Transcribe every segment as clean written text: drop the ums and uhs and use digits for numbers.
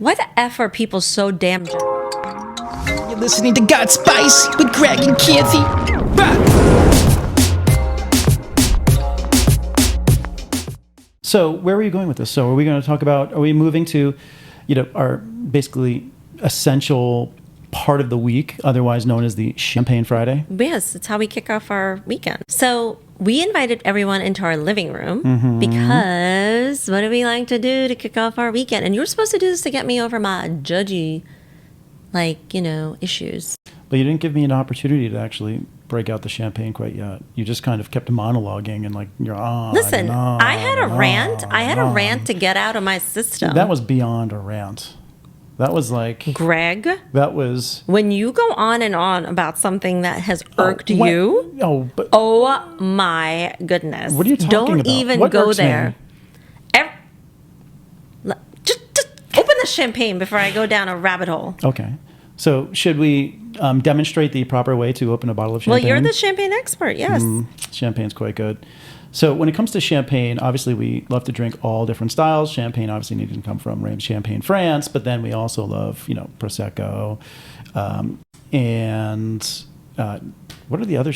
Why the F are people so damn... You're listening to Got Spice with Greg and Kirti. So where are you going with this? So are we going to talk about, are we moving to, our basically essential part of the week, otherwise known as the Champagne Friday? Yes, it's how we kick off our weekend. So we invited everyone into our living room because what do we like to do to kick off our weekend? And you were supposed to do this to get me over my judgy, issues. But you didn't give me an opportunity to actually break out the champagne quite yet. You just kind of kept monologuing and you're on. Listen, and on, I had a rant. I had a on. rant to get out of my system. That was beyond a rant. That was like... Greg, that was... when you go on and on about something that has irked you... Oh my goodness. What are you talking about? Don't even what go irks there. Me? Just open the champagne before I go down a rabbit hole. Okay. So should we demonstrate the proper way to open a bottle of champagne? Well, you're the champagne expert, yes. Champagne's quite good. So when it comes to champagne, obviously we love to drink all different styles. Champagne obviously needs to come from Champagne, France, but then we also love, Prosecco. What are the other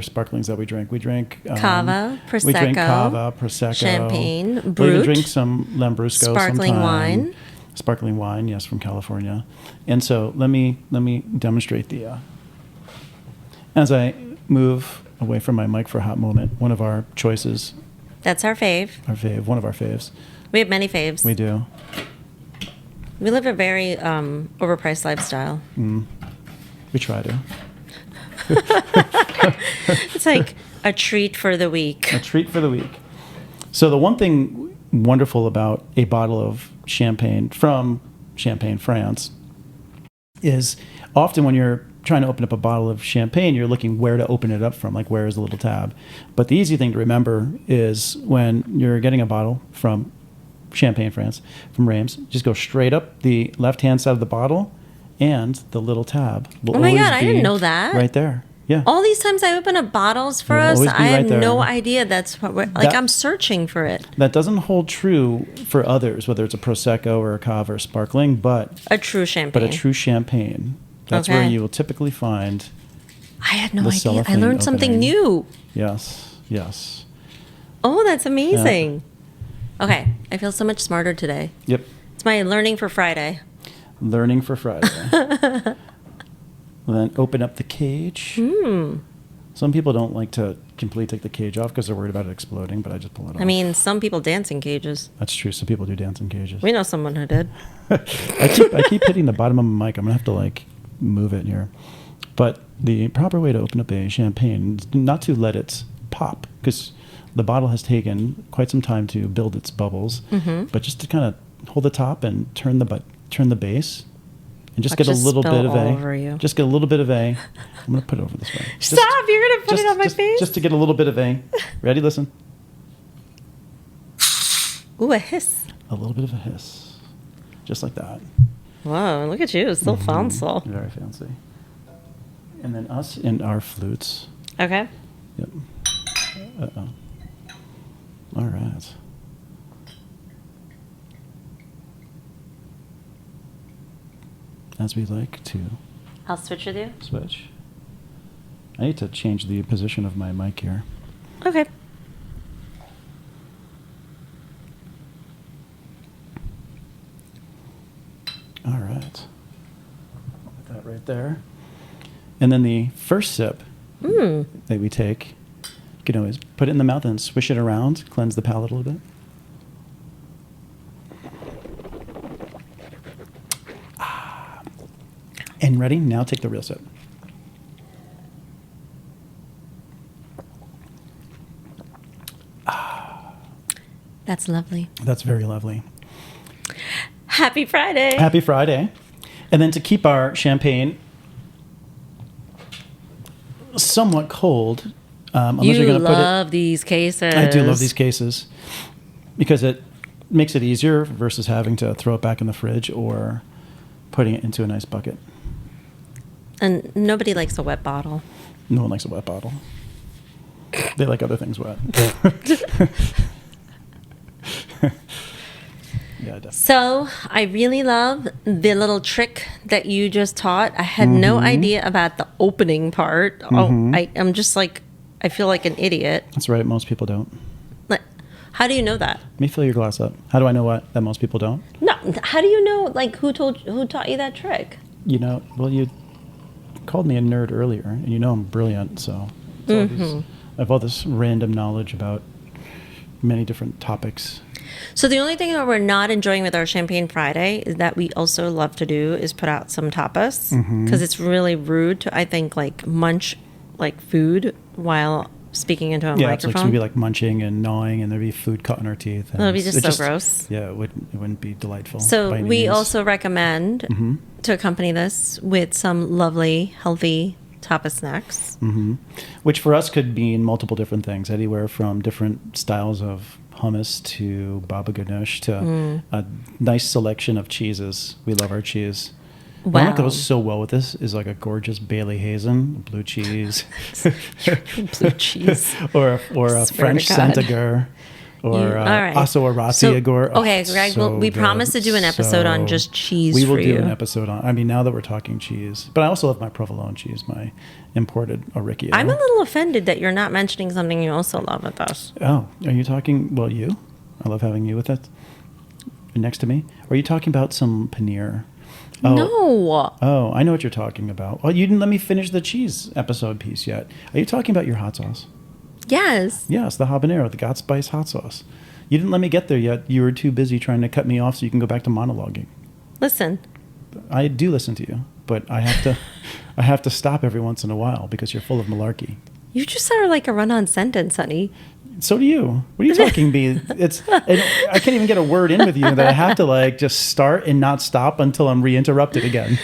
sparklings that we drink? We drink Cava, Prosecco. We drink Cava, Prosecco. Champagne, Brut. We even drink some Lambrusco Sparkling sometime. wine. Sparkling wine, yes, from California. And so let me demonstrate the... as I move away from my mic for a hot moment, one of our choices. That's our fave. One of our faves. We have many faves. We do. We live a very overpriced lifestyle. We try to. It's like a treat for the week. A treat for the week. So the one thing wonderful about a bottle of champagne from Champagne, France, is often when you're trying to open up a bottle of champagne, you're looking where to open it up from, like where is the little tab. But the easy thing to remember is when you're getting a bottle from Champagne, France, from Reims, just go straight up the left-hand side of the bottle, and the little tab will always be... Oh my God, I didn't know that. Right there. Yeah. All these times I open up bottles for us, I had no idea that's what we're... I'm searching for it. That doesn't hold true for others, whether it's a Prosecco or a Cava or sparkling, but... A true champagne. But a true champagne. That's where you will typically find... I had no idea. I learned something new. Yes. Oh, that's amazing. Yeah. Okay, I feel so much smarter today. Yep. It's my Learning for Friday. Learning for Friday. Then open up the cage. Some people don't like to completely take the cage off because they're worried about it exploding, but I just pull it off. I mean, some people dance in cages. That's true. Some people do dance in cages. We know someone who did. I keep hitting the bottom of my mic. I'm going to have to move it here. But the proper way to open up a champagne is not to let it pop, because the bottle has taken quite some time to build its bubbles, but just to kind of hold the top and turn the base. And just get a little bit of A. Just get a little bit of A. I'm going to put it over this way. Stop! You're going to put it on my face? Just to get a little bit of A. Ready? Listen. Ooh, a hiss. A little bit of a hiss. Just like that. Whoa, look at you. It's so fancy. Very fancy. And then us in our flutes. Okay. Yep. Uh-oh. All right. As we like to... I'll switch with you. Switch. I need to change the position of my mic here. Okay. All right. Put that right there. And then the first sip that we take, you can always put it in the mouth and swish it around, cleanse the palate a little bit. And ready? Now take the real sip. That's lovely. That's very lovely. Happy Friday. Happy Friday. And then to keep our champagne somewhat cold, unless you're going to love these cases. I do love these cases because it makes it easier versus having to throw it back in the fridge or putting it into a nice bucket. And nobody likes a wet bottle. No one likes a wet bottle. They like other things wet. Yeah, definitely. So I really love the little trick that you just taught. I had no idea about the opening part. I'm just like, I feel like an idiot. That's right. Most people don't. Like, how do you know that? Let me fill your glass up. How do I know what? That most people don't? No, how do you know, like, who taught you that trick? You know, well, you called me a nerd earlier, and you know I'm brilliant, so I have all this random knowledge about many different topics. So the only thing that we're not enjoying with our Champagne Friday is that we also love to do is put out some tapas, because it's really rude to, I think, like, munch like food while speaking into a Yeah, it's microphone. like be like munching and gnawing, and there'd be food caught in our teeth. And It'll be just so gross. Yeah, it wouldn't be delightful. So by any we means. also recommend to accompany this with some lovely, healthy tapas snacks. Which for us could mean multiple different things, anywhere from different styles of hummus to baba ganoush to a nice selection of cheeses. We love our cheese. One that goes so well with this is like a gorgeous Bailey Hazen, blue cheese. Blue cheese. or a Swear French to God. Santagur. Or All right. also a razzia. Okay, Greg, we promise to do an episode on just cheese We will for do you. an episode on, I mean, now that we're talking cheese. But I also love my provolone cheese, my imported Orecchio. I'm a little offended that you're not mentioning something you also love with us. Oh, are you talking, well, you? I love having you with it. Next to me. Or are you talking about some paneer? Oh. No. Oh, I know what you're talking about. Well, you didn't let me finish the cheese episode piece yet. Are you talking about your hot sauce? Yes. Yes, the habanero, the Got Spice hot sauce. You didn't let me get there yet. You were too busy trying to cut me off so you can go back to monologuing. Listen. I do listen to you, but I have to stop every once in a while because you're full of malarkey. You just sound like a run-on sentence, honey. So do you. What are you talking me? I can't even get a word in with you that I have to like just start and not stop until I'm reinterrupted again.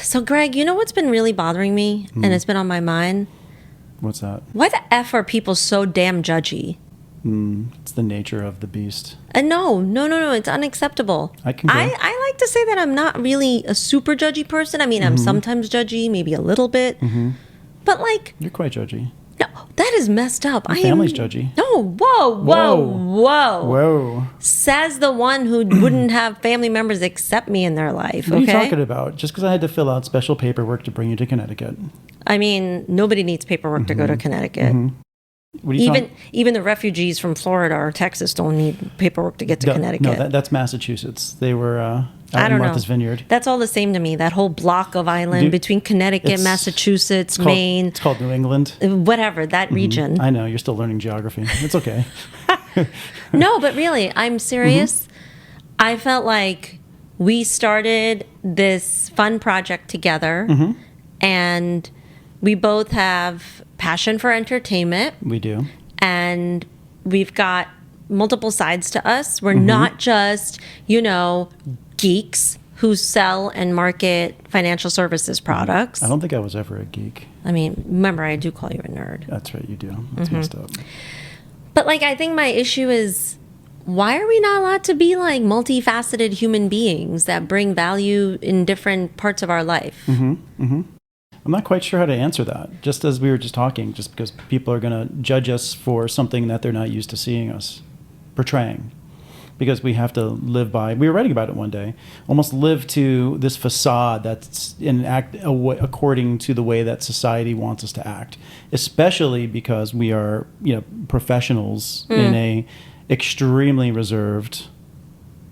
So, Greg, you know what's been really bothering me, and it's been on my mind? What's that? Why the F are people so damn judgy? It's the nature of the beast. And no, it's unacceptable. I can go. I like to say that I'm not really a super judgy person. I mean, I'm sometimes judgy, maybe a little bit. But like, You're quite judgy. no, that is messed up. Your family's judgy. No, whoa. Says the one who wouldn't have family members accept me in their life. What are you Okay. talking about? Just because I had to fill out special paperwork to bring you to Connecticut. I mean, nobody needs paperwork to go to Connecticut. What are you Even the refugees from Florida or Texas don't need paperwork to get to Connecticut. No, that's Massachusetts. They were out I in don't Martha's know. Vineyard. That's all the same to me. That whole block of island Dude, between Connecticut, it's Massachusetts, called- Maine, It's called New England. whatever, that region. I know, you're still learning geography. It's okay. No, but really, I'm serious. I felt like we started this fun project together, and we both have passion for entertainment, We do. and we've got multiple sides to us. We're not just, geeks who sell and market financial services products. I don't think I was ever a geek. I mean, remember, I do call you a nerd. That's right, you do. That's messed up. But like, I think my issue is, why are we not allowed to be like multifaceted human beings that bring value in different parts of our life? I'm not quite sure how to answer that. Just as we were just talking, just because people are going to judge us for something that they're not used to seeing us portraying. Because we have to live by, we were writing about it one day, almost live to this facade that's according to the way that society wants us to act. Especially because we are, professionals in a extremely reserved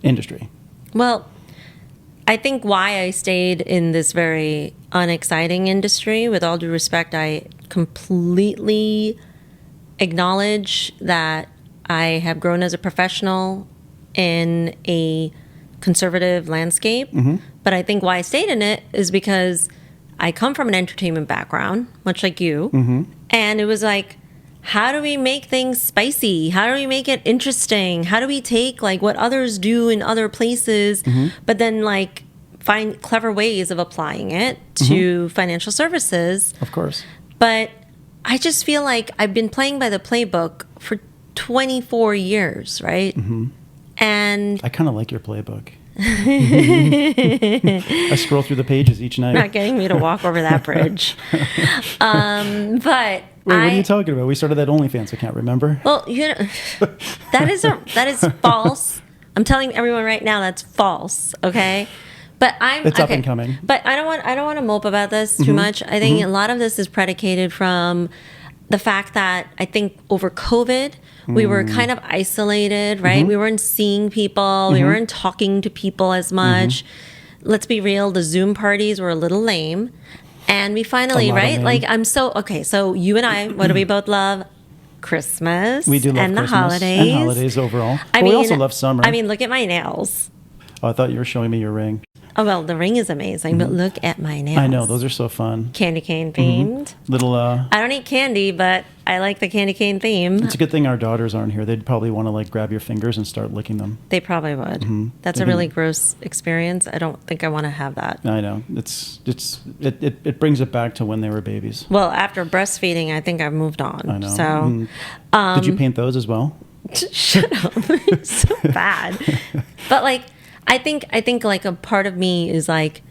industry. Well, I think why I stayed in this very unexciting industry, with all due respect, I completely acknowledge that I have grown as a professional in a conservative landscape. But I think why I stayed in it is because I come from an entertainment background, much like you. And it was like, how do we make things spicy? How do we make it interesting? How do we take like what others do in other places, but then like find clever ways of applying it to financial services? Of course. But I just feel like I've been playing by the playbook for 24 years, right? And I kind of like your playbook. I scroll through the pages each night. not getting me to walk over that bridge. But Wait, what are you talking about? We started that OnlyFans account, remember? Well, that is false. I'm telling everyone right now that's false. Okay, but It's up and coming. But I don't want to mope about this too much. I think a lot of this is predicated from the fact that I think over COVID we were kind of isolated, right? We weren't seeing people, we weren't talking to people as much. Let's be real, the Zoom parties were a little lame. And we finally, right? Like, so you and I, what do we both love? Christmas. We do love and Christmas. The holidays. And holidays overall. We also love summer. I mean, look at my nails. Oh, I thought you were showing me your ring. Oh, well, the ring is amazing, but look at my nails. I know, those are so fun. Candy cane themed. Little, I don't eat candy, but I like the candy cane theme. It's a good thing our daughters aren't here. They'd probably want to like grab your fingers and start licking them. They probably would. That's a really gross experience. I don't think I want to have that. I know. It brings it back to when they were babies. Well, after breastfeeding, I think I've moved on. I know. So, did you paint those as well? Shut up. It's so bad. But like, I think like a part of me is like,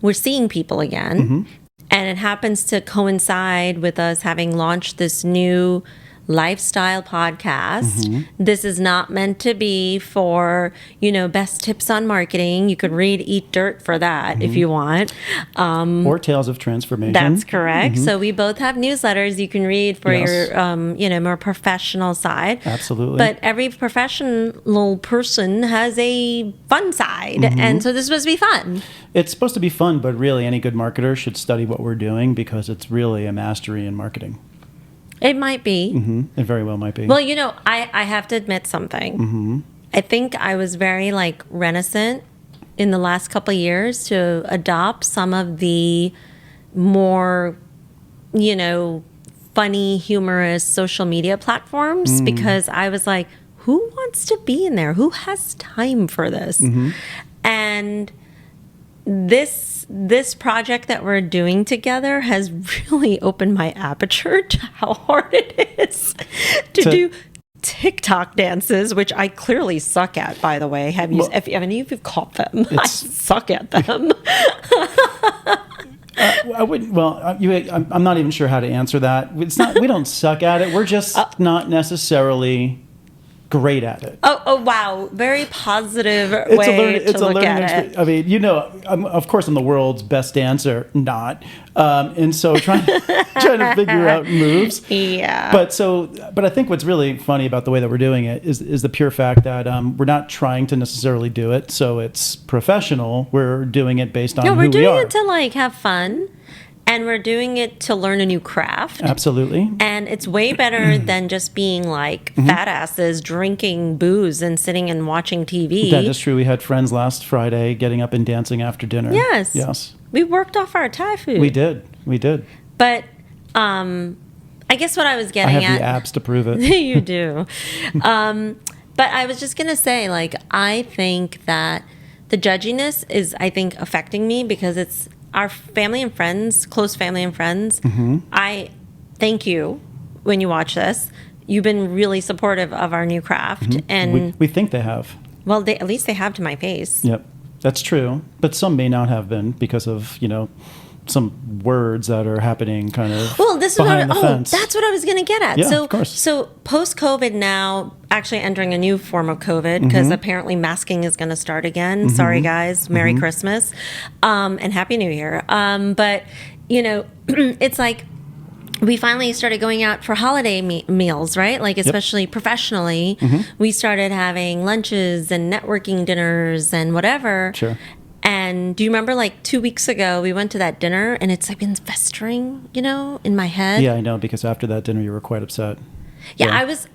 we're seeing people again. And it happens to coincide with us having launched this new lifestyle podcast. This is not meant to be for, best tips on marketing. You could read Eat Dirt for that if you want. Or Tales of Transformation. That's correct. So we both have newsletters you can read for your, more professional side. Absolutely. But every professional person has a fun side. And so this is supposed to be fun. It's supposed to be fun, but really any good marketer should study what we're doing because it's really a mastery in marketing. It might be. It very well might be. Well, I have to admit something. I think I was very reticent in the last couple of years to adopt some of the more, funny, humorous social media platforms because I was like, who wants to be in there? Who has time for this? And this project that we're doing together has really opened my aperture to how hard it is to do TikTok dances, which I clearly suck at, by the way. If any of you caught them, I suck at them. I wouldn't. Well, I'm not even sure how to answer that. It's not. We don't suck at it. We're just not necessarily great at it. Oh wow, very positive way to look at it. I mean, of course I'm the world's best dancer, not, and so trying to figure out moves. Yeah. But I think what's really funny about the way that we're doing it is the pure fact that we're not trying to necessarily do it so it's professional. We're doing it based on who we are. No, we're doing it to have fun. And we're doing it to learn a new craft. Absolutely. And it's way better than just being fat asses drinking booze and sitting and watching TV. That is true. We had friends last Friday getting up and dancing after dinner. Yes. We worked off our Thai food. We did. But I guess what I was getting at. I have the abs to prove it. You do. But I was just going to say, I think that the judginess is, affecting me because it's our family and friends, close family and friends. I thank you when you watch this. You've been really supportive of our new craft. And we think they have. Well, at least they have to my face. Yep, that's true. But some may not have been because of, some words that are happening kind of behind the fence. That's what I was going to get at. Yeah, so, of course. So post-COVID now, actually entering a new form of COVID because apparently masking is going to start again. Sorry, guys. Merry Christmas and Happy New Year. But, it's like we finally started going out for holiday meals, right? Especially professionally. We started having lunches and networking dinners and whatever. Sure. And do you remember 2 weeks ago, we went to that dinner and it's been festering, in my head. Yeah, I know, because after that dinner, you were quite upset. Yeah, I was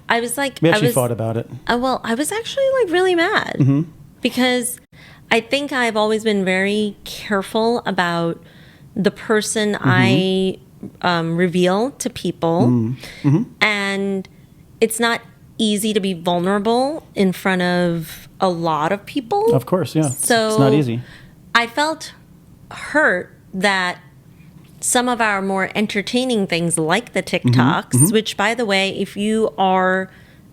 we actually fought about it. Well, I was actually really mad because I think I've always been very careful about the person I reveal to people. And it's not easy to be vulnerable in front of a lot of people. Of course, yeah. So it's not easy. I felt hurt that some of our more entertaining things like the TikToks, which by the way, if you are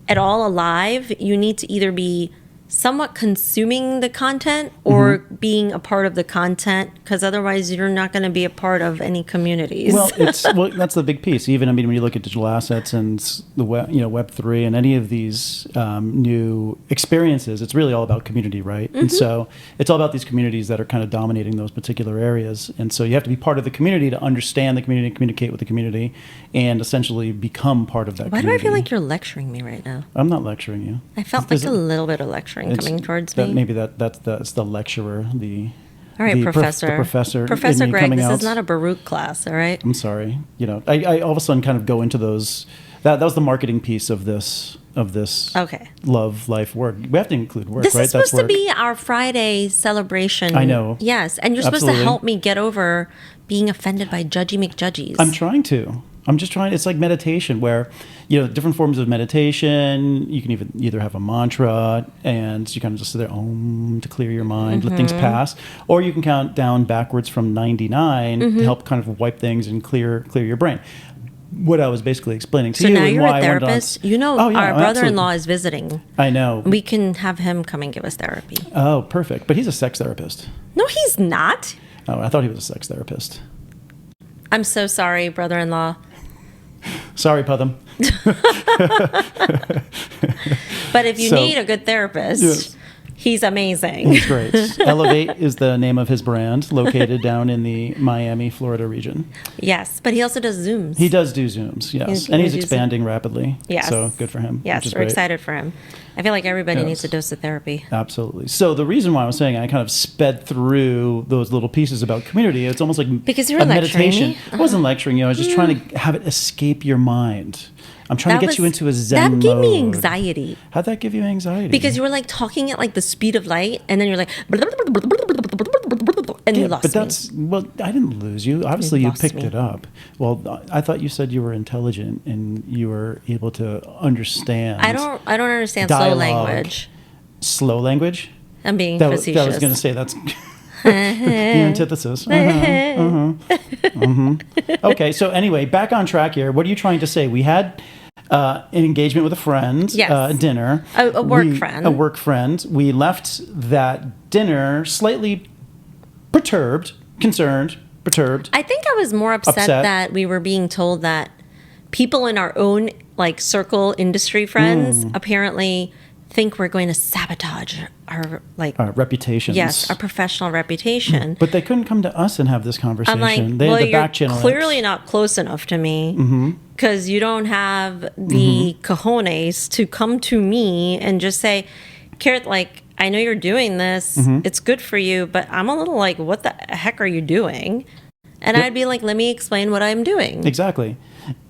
at all alive, you need to either be somewhat consuming the content or being a part of the content, because otherwise you're not going to be a part of any communities. Well, that's the big piece. Even, I mean, when you look at digital assets and the web, Web3 and any of these new experiences, it's really all about community, right? And so it's all about these communities that are kind of dominating those particular areas. And so you have to be part of the community to understand the community, communicate with the community, and essentially become part of that Why community. do I feel like you're lecturing me right now? I'm not lecturing you. I felt like a little bit of lecturing coming towards me. Maybe that's the lecturer, All right, Professor. The professor. Professor in me Greg, coming this out. is not a Baruch class, all right? I'm sorry. I all of a sudden kind of go into those. That was the marketing piece of this. Okay. Love, life, work. We have to include work, This right? is supposed That's to be our Friday celebration. I know. Yes, and you're supposed Absolutely. to help me get over being offended by Judgy McJudgies. I'm trying to. I'm just trying. It's like meditation, where different forms of meditation. You can either have a mantra and you kind of just sit there to clear your mind, let things pass, or you can count down backwards from 99 to help kind of wipe things and clear your brain. What I was basically explaining to So you. now and you're why a I wanted therapist. on- Our brother-in-law absolutely. is visiting. I know. We can have him come and give us therapy. Oh, perfect. But he's a sex therapist. No, he's not. Oh, I thought he was a sex therapist. I'm so sorry, brother-in-law. Sorry, Putham. But if you So- need a good therapist, Yes. he's amazing. He's great. Elevate is the name of his brand, located down in the Miami, Florida region. Yes, but he also does Zooms. He does do Zooms, yes. He's And he's using- expanding rapidly. Yes. So good for him. Yes, which is we're great. excited for him. I feel like everybody Yes. needs a dose of therapy. Absolutely. So the reason why I was saying I kind of sped through those little pieces about community, it's almost like Because you were a lecturing meditation. me? I wasn't lecturing you. I was just trying to have it escape your mind. I'm trying to get you into a Zen That gave me mode. anxiety. How'd that give you anxiety? Because you were like talking at like the speed of light, and then you're like, and you lost but that's me. well, I didn't lose you. Obviously, you lost picked me. it up. Well, I thought you said you were intelligent and you were able to understand. I don't understand slow dialogue. language. Slow language. I'm being That facetious. I was going to say that's the antithesis. Okay, so anyway, back on track here. What are you trying to say? We had an engagement with a friend, Yes. dinner. A work friend. A work friend. We left that dinner slightly perturbed, concerned, perturbed. I think I was more upset that we were being told that people in our own like circle industry friends apparently think we're going to sabotage our like Reputations. yes, our professional reputation. But they couldn't come to us and have this conversation. I'm like, They well, had the you're back channel. clearly not close enough to me because you don't have the cojones to come to me and just say, Kirti, like, I know you're doing this. It's good for you, but I'm a little like, what the heck are you doing? And I'd be like, let me explain what I'm doing. Exactly.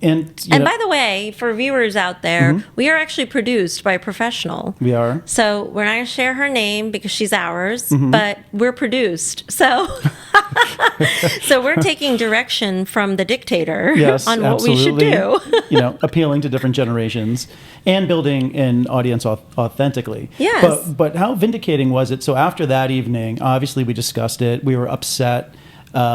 And By the way, for viewers out there, we are actually produced by a professional. we are. So we're not going to share her name because she's ours, but we're produced. So so we're taking direction from the dictator Yes, on what absolutely. we should do. Appealing to different generations and building an audience authentically. Yes. But how vindicating was it? So after that evening, obviously we discussed it. We were upset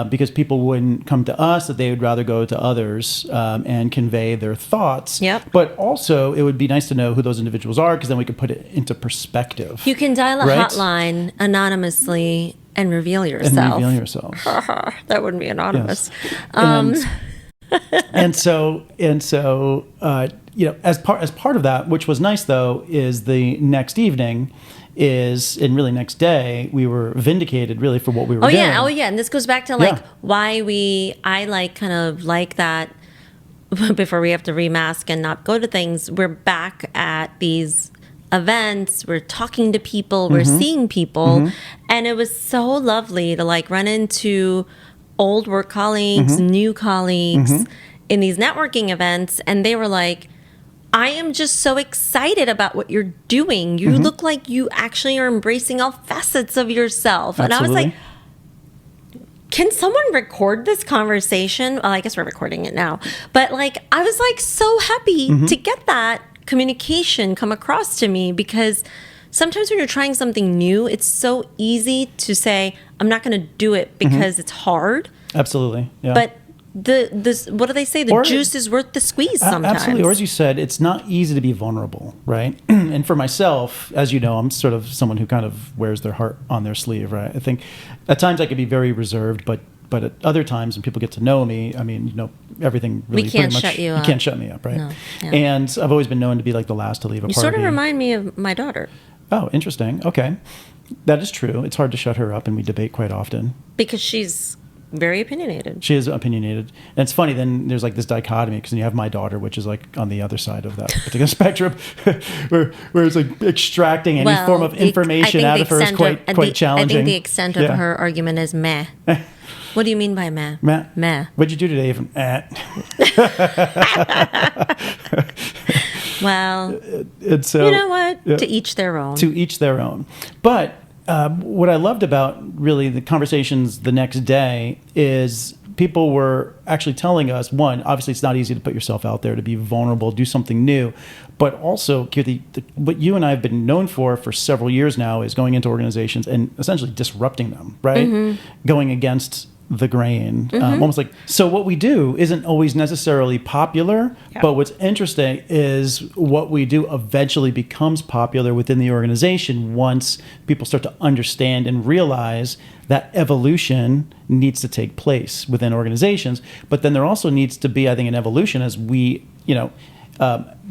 because people wouldn't come to us, that they would rather go to others and convey their thoughts. Yep. But also, it would be nice to know who those individuals are, because then we could put it into perspective. You can dial a Right? hotline anonymously and reveal yourself. And reveal yourself. That wouldn't be anonymous. Yes. And so as part of that, which was nice though, is the next evening and really next day, we were vindicated really for what we were doing. Oh yeah, and this goes back to like Yeah. why I like kind of like that before we have to remask and not go to things. We're back at these events, we're talking to people, we're seeing people, and it was so lovely to like run into old work colleagues, new colleagues in these networking events, and they were like, I am just so excited about what you're doing. You look like you actually are embracing all facets of yourself. And I was like, can someone record this conversation? Well, I guess we're recording it now. But like, I was like so happy to get that communication come across to me, because sometimes when you're trying something new, it's so easy to say, I'm not going to do it because it's hard. Absolutely. Yeah. But this what do they say? The juice is worth the squeeze sometimes. Absolutely. Or as you said, it's not easy to be vulnerable, right? And for myself, as you know, I'm sort of someone who kind of wears their heart on their sleeve, right? I think at times I can be very reserved, but at other times when people get to know me, I mean, you know, everything really we can't pretty much, shut you up. You can't shut me up, right? No, yeah. And I've always been known to be like the last to leave a party. You sort of remind me of my daughter. Oh, interesting. Okay. That is true. It's hard to shut her up, and we debate quite often. Because she's very opinionated. She is opinionated. And it's funny, then there's like this dichotomy, because then you have my daughter, which is like on the other side of that particular spectrum, where it's like extracting any form of information out of her is quite challenging. I think the extent of her argument is meh. What do you mean by meh? Meh. Meh. What'd you do today? From Well, so, you know what? Yeah. To each their own. To each their own. But what I loved about really the conversations the next day is people were actually telling us, one, obviously it's not easy to put yourself out there, to be vulnerable, do something new. But also, Kirti, what you and I have been known for several years now is going into organizations and essentially disrupting them, right? Mm-hmm. Going against the grain, almost like, so what we do isn't always necessarily popular, but what's interesting is what we do eventually becomes popular within the organization once people start to understand and realize that evolution needs to take place within organizations. But then there also needs to be, I think, an evolution as we,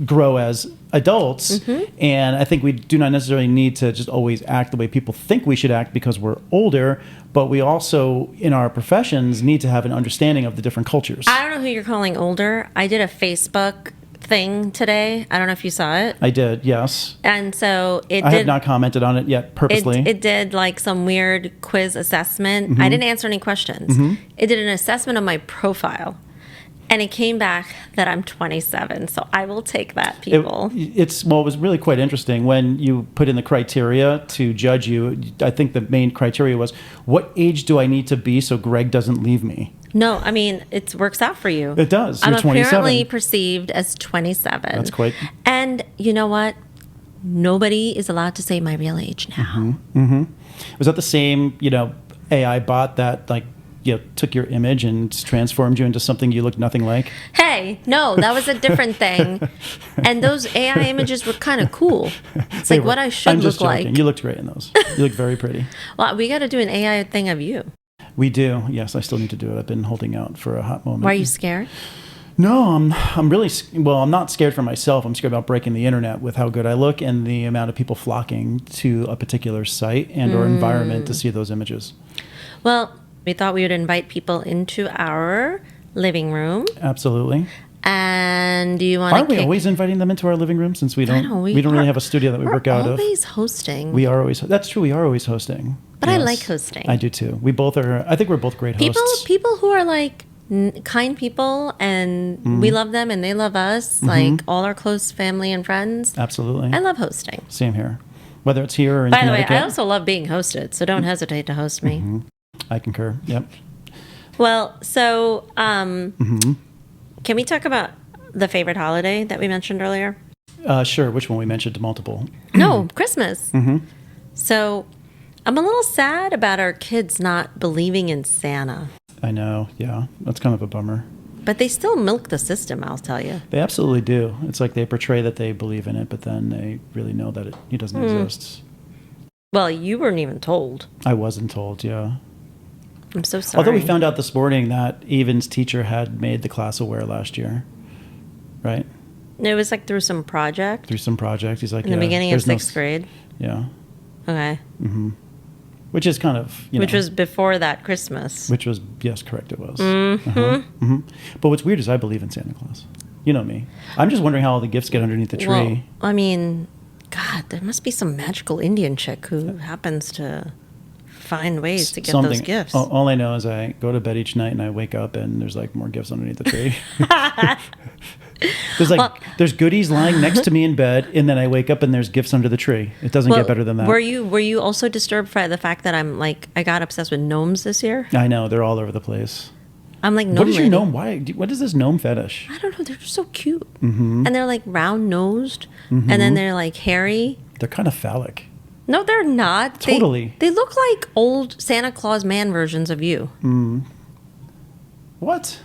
grow as adults. And I think we do not necessarily need to just always act the way people think we should act because we're older, but we also, in our professions, need to have an understanding of the different cultures. I don't know who you're calling older. I did a Facebook thing today. I don't know if you saw it. I did, yes. And so I have not commented on it yet purposely. It did like some weird quiz assessment. I didn't answer any questions. It did an assessment of my profile. And it came back that I'm 27, so I will take that, people. It was really quite interesting when you put in the criteria to judge you. I think the main criteria was, what age do I need to be so Greg doesn't leave me? No, I mean, it works out for you. It does. You're I'm 27. apparently perceived as 27. That's quite... And you know what? Nobody is allowed to say my real age now. Was that the same, AI bot that, like, took your image and transformed you into something you looked nothing like? Hey, no, that was a different thing. And those AI images were kind of cool. It's like what I should look like. You looked great in those. You looked very pretty. Well, we got to do an AI thing of you. We do. Yes, I still need to do it. I've been holding out for a hot moment. Why are you scared? No, I'm really, I'm not scared for myself. I'm scared about breaking the internet with how good I look and the amount of people flocking to a particular site and or environment to see those images. Well, we thought we would invite people into our living room. Absolutely. And do you want to... Aren't we always inviting them into our living room since we don't really have a studio that we work out of? We're always hosting. We are always... That's true. We are always hosting. But yes. I like hosting. I do too. We both are... I think we're both great hosts. People who are like kind people and we love them and they love us, like all our close family and friends. Absolutely. I love hosting. Same here. Whether it's here or in By the Connecticut. way, I also love being hosted, so don't hesitate to host me. I concur. Yep. Well, so can we talk about the favorite holiday that we mentioned earlier? Sure. Which one? We mentioned multiple. No, Christmas. So I'm a little sad about our kids not believing in Santa. I know. Yeah. That's kind of a bummer. But they still milk the system, I'll tell you. They absolutely do. It's like they portray that they believe in it, but then they really know that it doesn't exist. Well, you weren't even told. I wasn't told, yeah. I'm so sorry. Although we found out this morning that Evan's teacher had made the class aware last year, right? It was like through some project? Through some project. He's like, in the beginning of sixth grade? Yeah. Okay. Which is kind of, Which was before that Christmas. Which was, yes, correct, it was. But what's weird is I believe in Santa Claus. You know me. I'm just wondering how all the gifts get underneath the tree. Well, I mean, God, there must be some magical Indian chick who happens to find ways to get those gifts. All I know is I go to bed each night and I wake up and there's like more gifts underneath the tree. There's goodies lying next to me in bed, and then I wake up and there's gifts under the tree. It doesn't get better than that. Were you also disturbed by the fact that I got obsessed with gnomes this year? I know, they're all over the place. I'm like, what is your gnome? What is this gnome fetish? I don't know. They're just so cute, and they're like round nosed, and then they're like hairy. They're kind of phallic. No, they're not. Totally. They look like old Santa Claus man versions of you. What?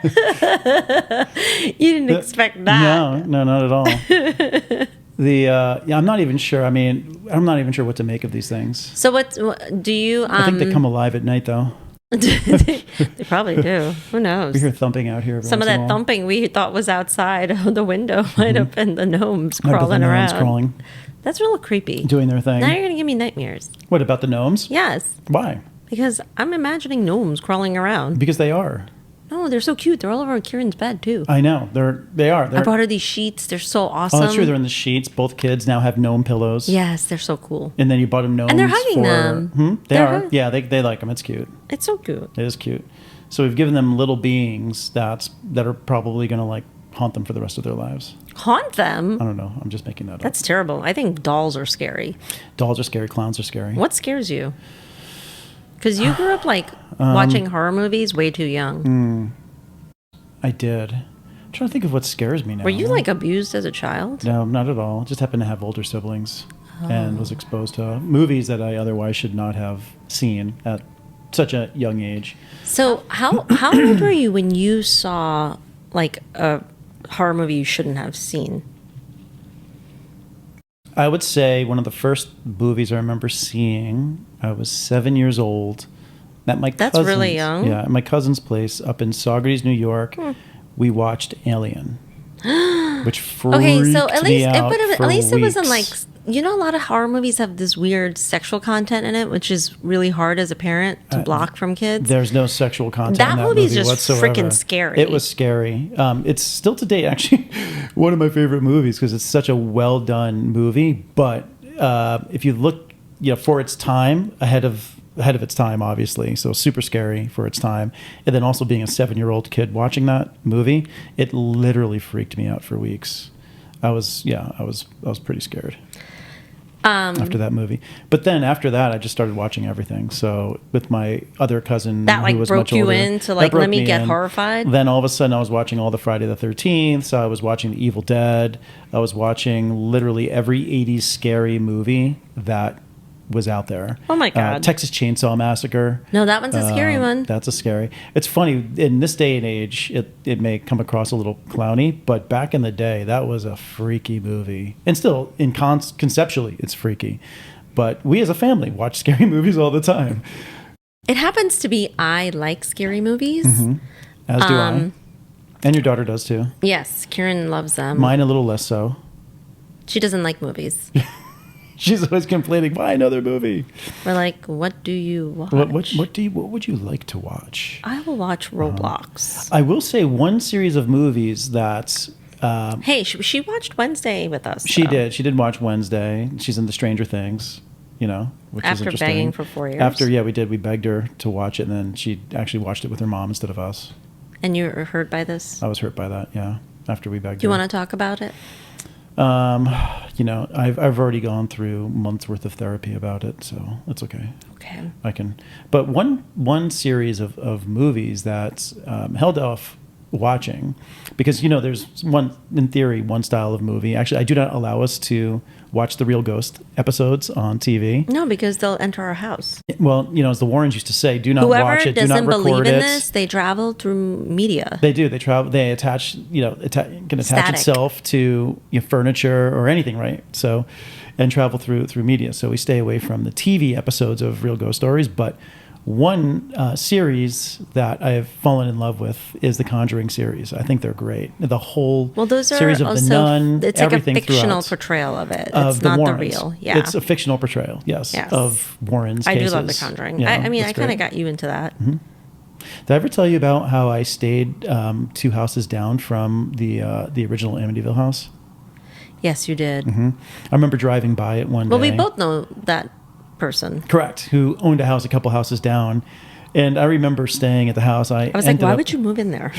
You didn't expect that. No, not at all. I'm not even sure. I mean, I'm not even sure what to make of these things. So what do you? I think they come alive at night, though. They probably do. Who knows? We hear thumping out here. Some of that thumping we thought was outside of the window might have been the gnomes crawling around. Crawling, That's real creepy. doing their thing. Now you're going to give me nightmares. What about the gnomes? Yes, Why? because I'm imagining gnomes crawling around. Because they are. No, they're so cute. They're all over Kieran's bed too. I know. They are. I bought her these sheets. They're so awesome. Oh, that's true. They're in the sheets. Both kids now have gnome pillows. Yes, they're so cool. And then you bought them gnomes. And they're hugging them. They They're are. hug- Yeah, they like them. It's cute. It's so cute. It is cute. So we've given them little beings that are probably going to like haunt them for the rest of their lives. Haunt them? I don't know. I'm just making that up. That's terrible. I think dolls are scary. Dolls are scary. Clowns are scary. What scares you? Because you grew up like watching horror movies way too young. I did. I'm trying to think of what scares me now. Were you like abused as a child? No, not at all. Just happened to have older siblings and was exposed to movies that I otherwise should not have seen at such a young age. So how old were you when you saw like a horror movie you shouldn't have seen? I would say one of the first movies I remember seeing, I was 7 years old. At my That's cousin's, really young. Yeah, at my cousin's place up in Saugerties, New York, we watched Alien, which freaked Okay, so at me least out at for least it wasn't like, weeks. you know, a lot of horror movies have this weird sexual content in it, which is really hard as a parent to block from kids. There's no sexual content That in that movie movie is just whatsoever. freaking scary. It was scary. It's still to date actually one of my favorite movies because it's such a well done movie. But if you look, for its time, ahead of its time, obviously, so super scary for its time, and then also being a 7-year-old kid watching that movie, it literally freaked me out for weeks. I was pretty scared. After that movie. But then after that, I just started watching everything. So with my other cousin That like who was broke much you older, in to that like broke let me get in. horrified. Then all of a sudden I was watching all the Friday the 13th. So I was watching The Evil Dead. I was watching literally every 80s scary movie that was out there. Oh my God. Texas Chainsaw Massacre. No, that one's a scary one. That's a scary. It's funny, in this day and age, it may come across a little clowny, but back in the day, that was a freaky movie. And still, conceptually, it's freaky. But we as a family watch scary movies all the time. It happens to be I like scary movies. As do I. And your daughter does too. Yes, Kieran loves them. Mine a little less so. She doesn't like movies. She's always complaining, why another movie? We're like, what do you watch? What would you like to watch? I will watch Roblox. I will say one series of movies that Hey, she watched Wednesday with us. she though. did. She did watch Wednesday. She's in the Stranger Things, which is After interesting. begging for 4 years. We did. We begged her to watch it, and then she actually watched it with her mom instead of us. And you were hurt by this? I was hurt by that, yeah, after we begged Do you her. want to talk about it? I've already gone through months worth of therapy about it, so it's okay. Okay. I can. But one series of movies that's held off watching because there's one style of movie. Actually, I do not allow us to watch the Real Ghost episodes on TV. No, because they'll enter our house. Well, as the Warrens used to say, do not Whoever watch it, do not doesn't record believe in it. this, they travel through media. They do. They travel. They attach. Can attach Static. itself to furniture or anything, right? So, and travel through media. So we stay away from the TV episodes of Real Ghost Stories. But one series that I've fallen in love with is the Conjuring series. I think they're great. The whole Those are series of also, the Nun, it's like a everything fictional throughout. portrayal of it. Of It's the not Warrens. the real. Yeah. It's a fictional portrayal, yes. Yes. Of Warren's I cases. do love The Conjuring. Yeah, I mean, I it's kind of great. got you into that. Did I ever tell you about how I stayed 2 houses down from the original Amityville house? Yes, you did. I remember driving by it one Well, day. we both know that person. Correct. Who owned a house a couple houses down. And I remember staying at the house. I I was like, why would you move in there?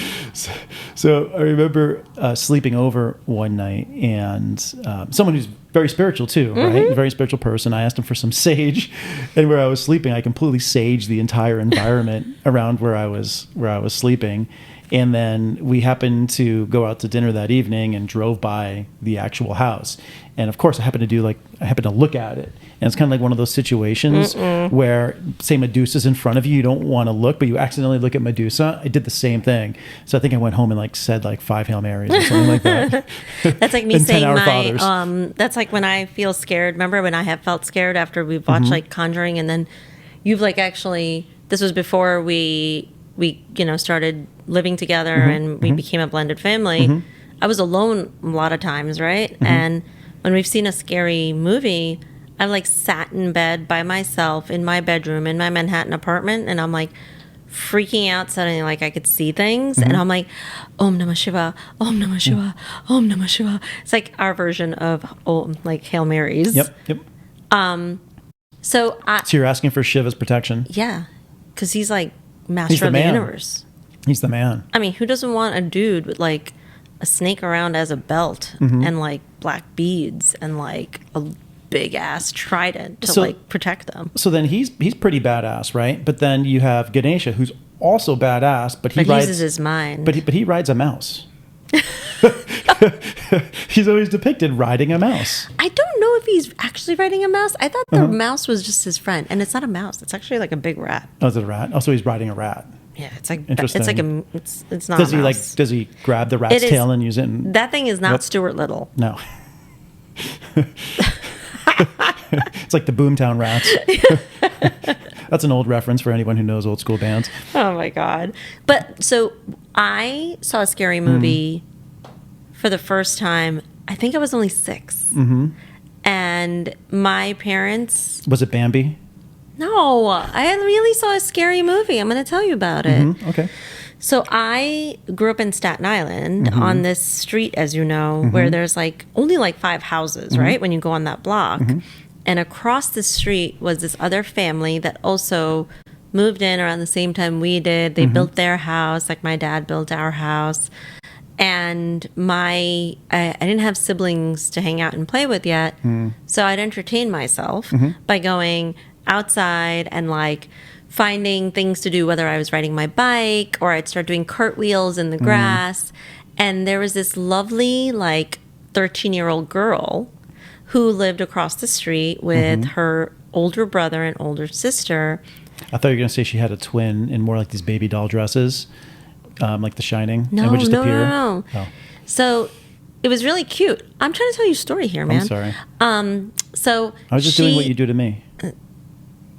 So I remember sleeping over one night, and someone who's very spiritual too, right? Very spiritual person. I asked him for some sage, and where I was sleeping, I completely saged the entire environment around where I was sleeping. And then we happened to go out to dinner that evening and drove by the actual house. And of course, I happened to look at it. And it's kind of like one of those situations where, say, Medusa's in front of you, you don't want to look, but you accidentally look at Medusa. I did the same thing. So I think I went home and like said like 5 Hail Marys or something like that. That's like me And 10 saying Our my, Fathers. that's like when I feel scared. Remember when I have felt scared after we've watched like Conjuring, and then you've like actually, this was before we started living together and we became a blended family. I was alone a lot of times, right? And when we've seen a scary movie, I've like sat in bed by myself in my bedroom in my Manhattan apartment, and I'm like freaking out suddenly, like I could see things, and I'm like, Om Namah Shiva, Om Namah Shiva, Om Namah Shiva. It's like our version of like Hail Marys. Yep. So you're asking for Shiva's protection. yeah, because he's like He's master the of the man. universe. He's the man. I mean, who doesn't want a dude with like a snake around as a belt and like black beads and like a big ass trident to like protect them? So then he's pretty badass, right? But then you have Ganesha, who's also badass, but he rides uses his mind. But he rides a mouse. He's always depicted riding a mouse. I don't know if he's actually riding a mouse. I thought the mouse was just his friend, and it's not a mouse. It's actually like a big rat. Oh, is it a rat? Also, he's riding a rat. Yeah, it's like Interesting. it's like a it's not. Does a he mouse. does he grab the rat's tail and use it? And, That thing is not Stuart Little. no. It's like the Boomtown Rats. That's an old reference for anyone who knows old school bands. Oh my God. But so I saw a scary movie for the first time. I think I was only 6. And my parents. Was it Bambi? No, I really saw a scary movie. I'm going to tell you about it. Okay. So I grew up in Staten Island on this street, as you know, where there's like only like 5 houses, right? When you go on that block. And across the street was this other family that also moved in around the same time we did. They built their house, like my dad built our house. And I didn't have siblings to hang out and play with yet. So I'd entertain myself by going outside and like finding things to do, whether I was riding my bike or I'd start doing cartwheels in the grass. And there was this lovely like 13-year-old girl who lived across the street with her older brother and older sister. I thought you were going to say she had a twin in more like these baby doll dresses, like The Shining. No, and would just no, appear. no. Oh. So it was really cute. I'm trying to tell you a story here, man. I'm sorry. So I was just doing what you do to me.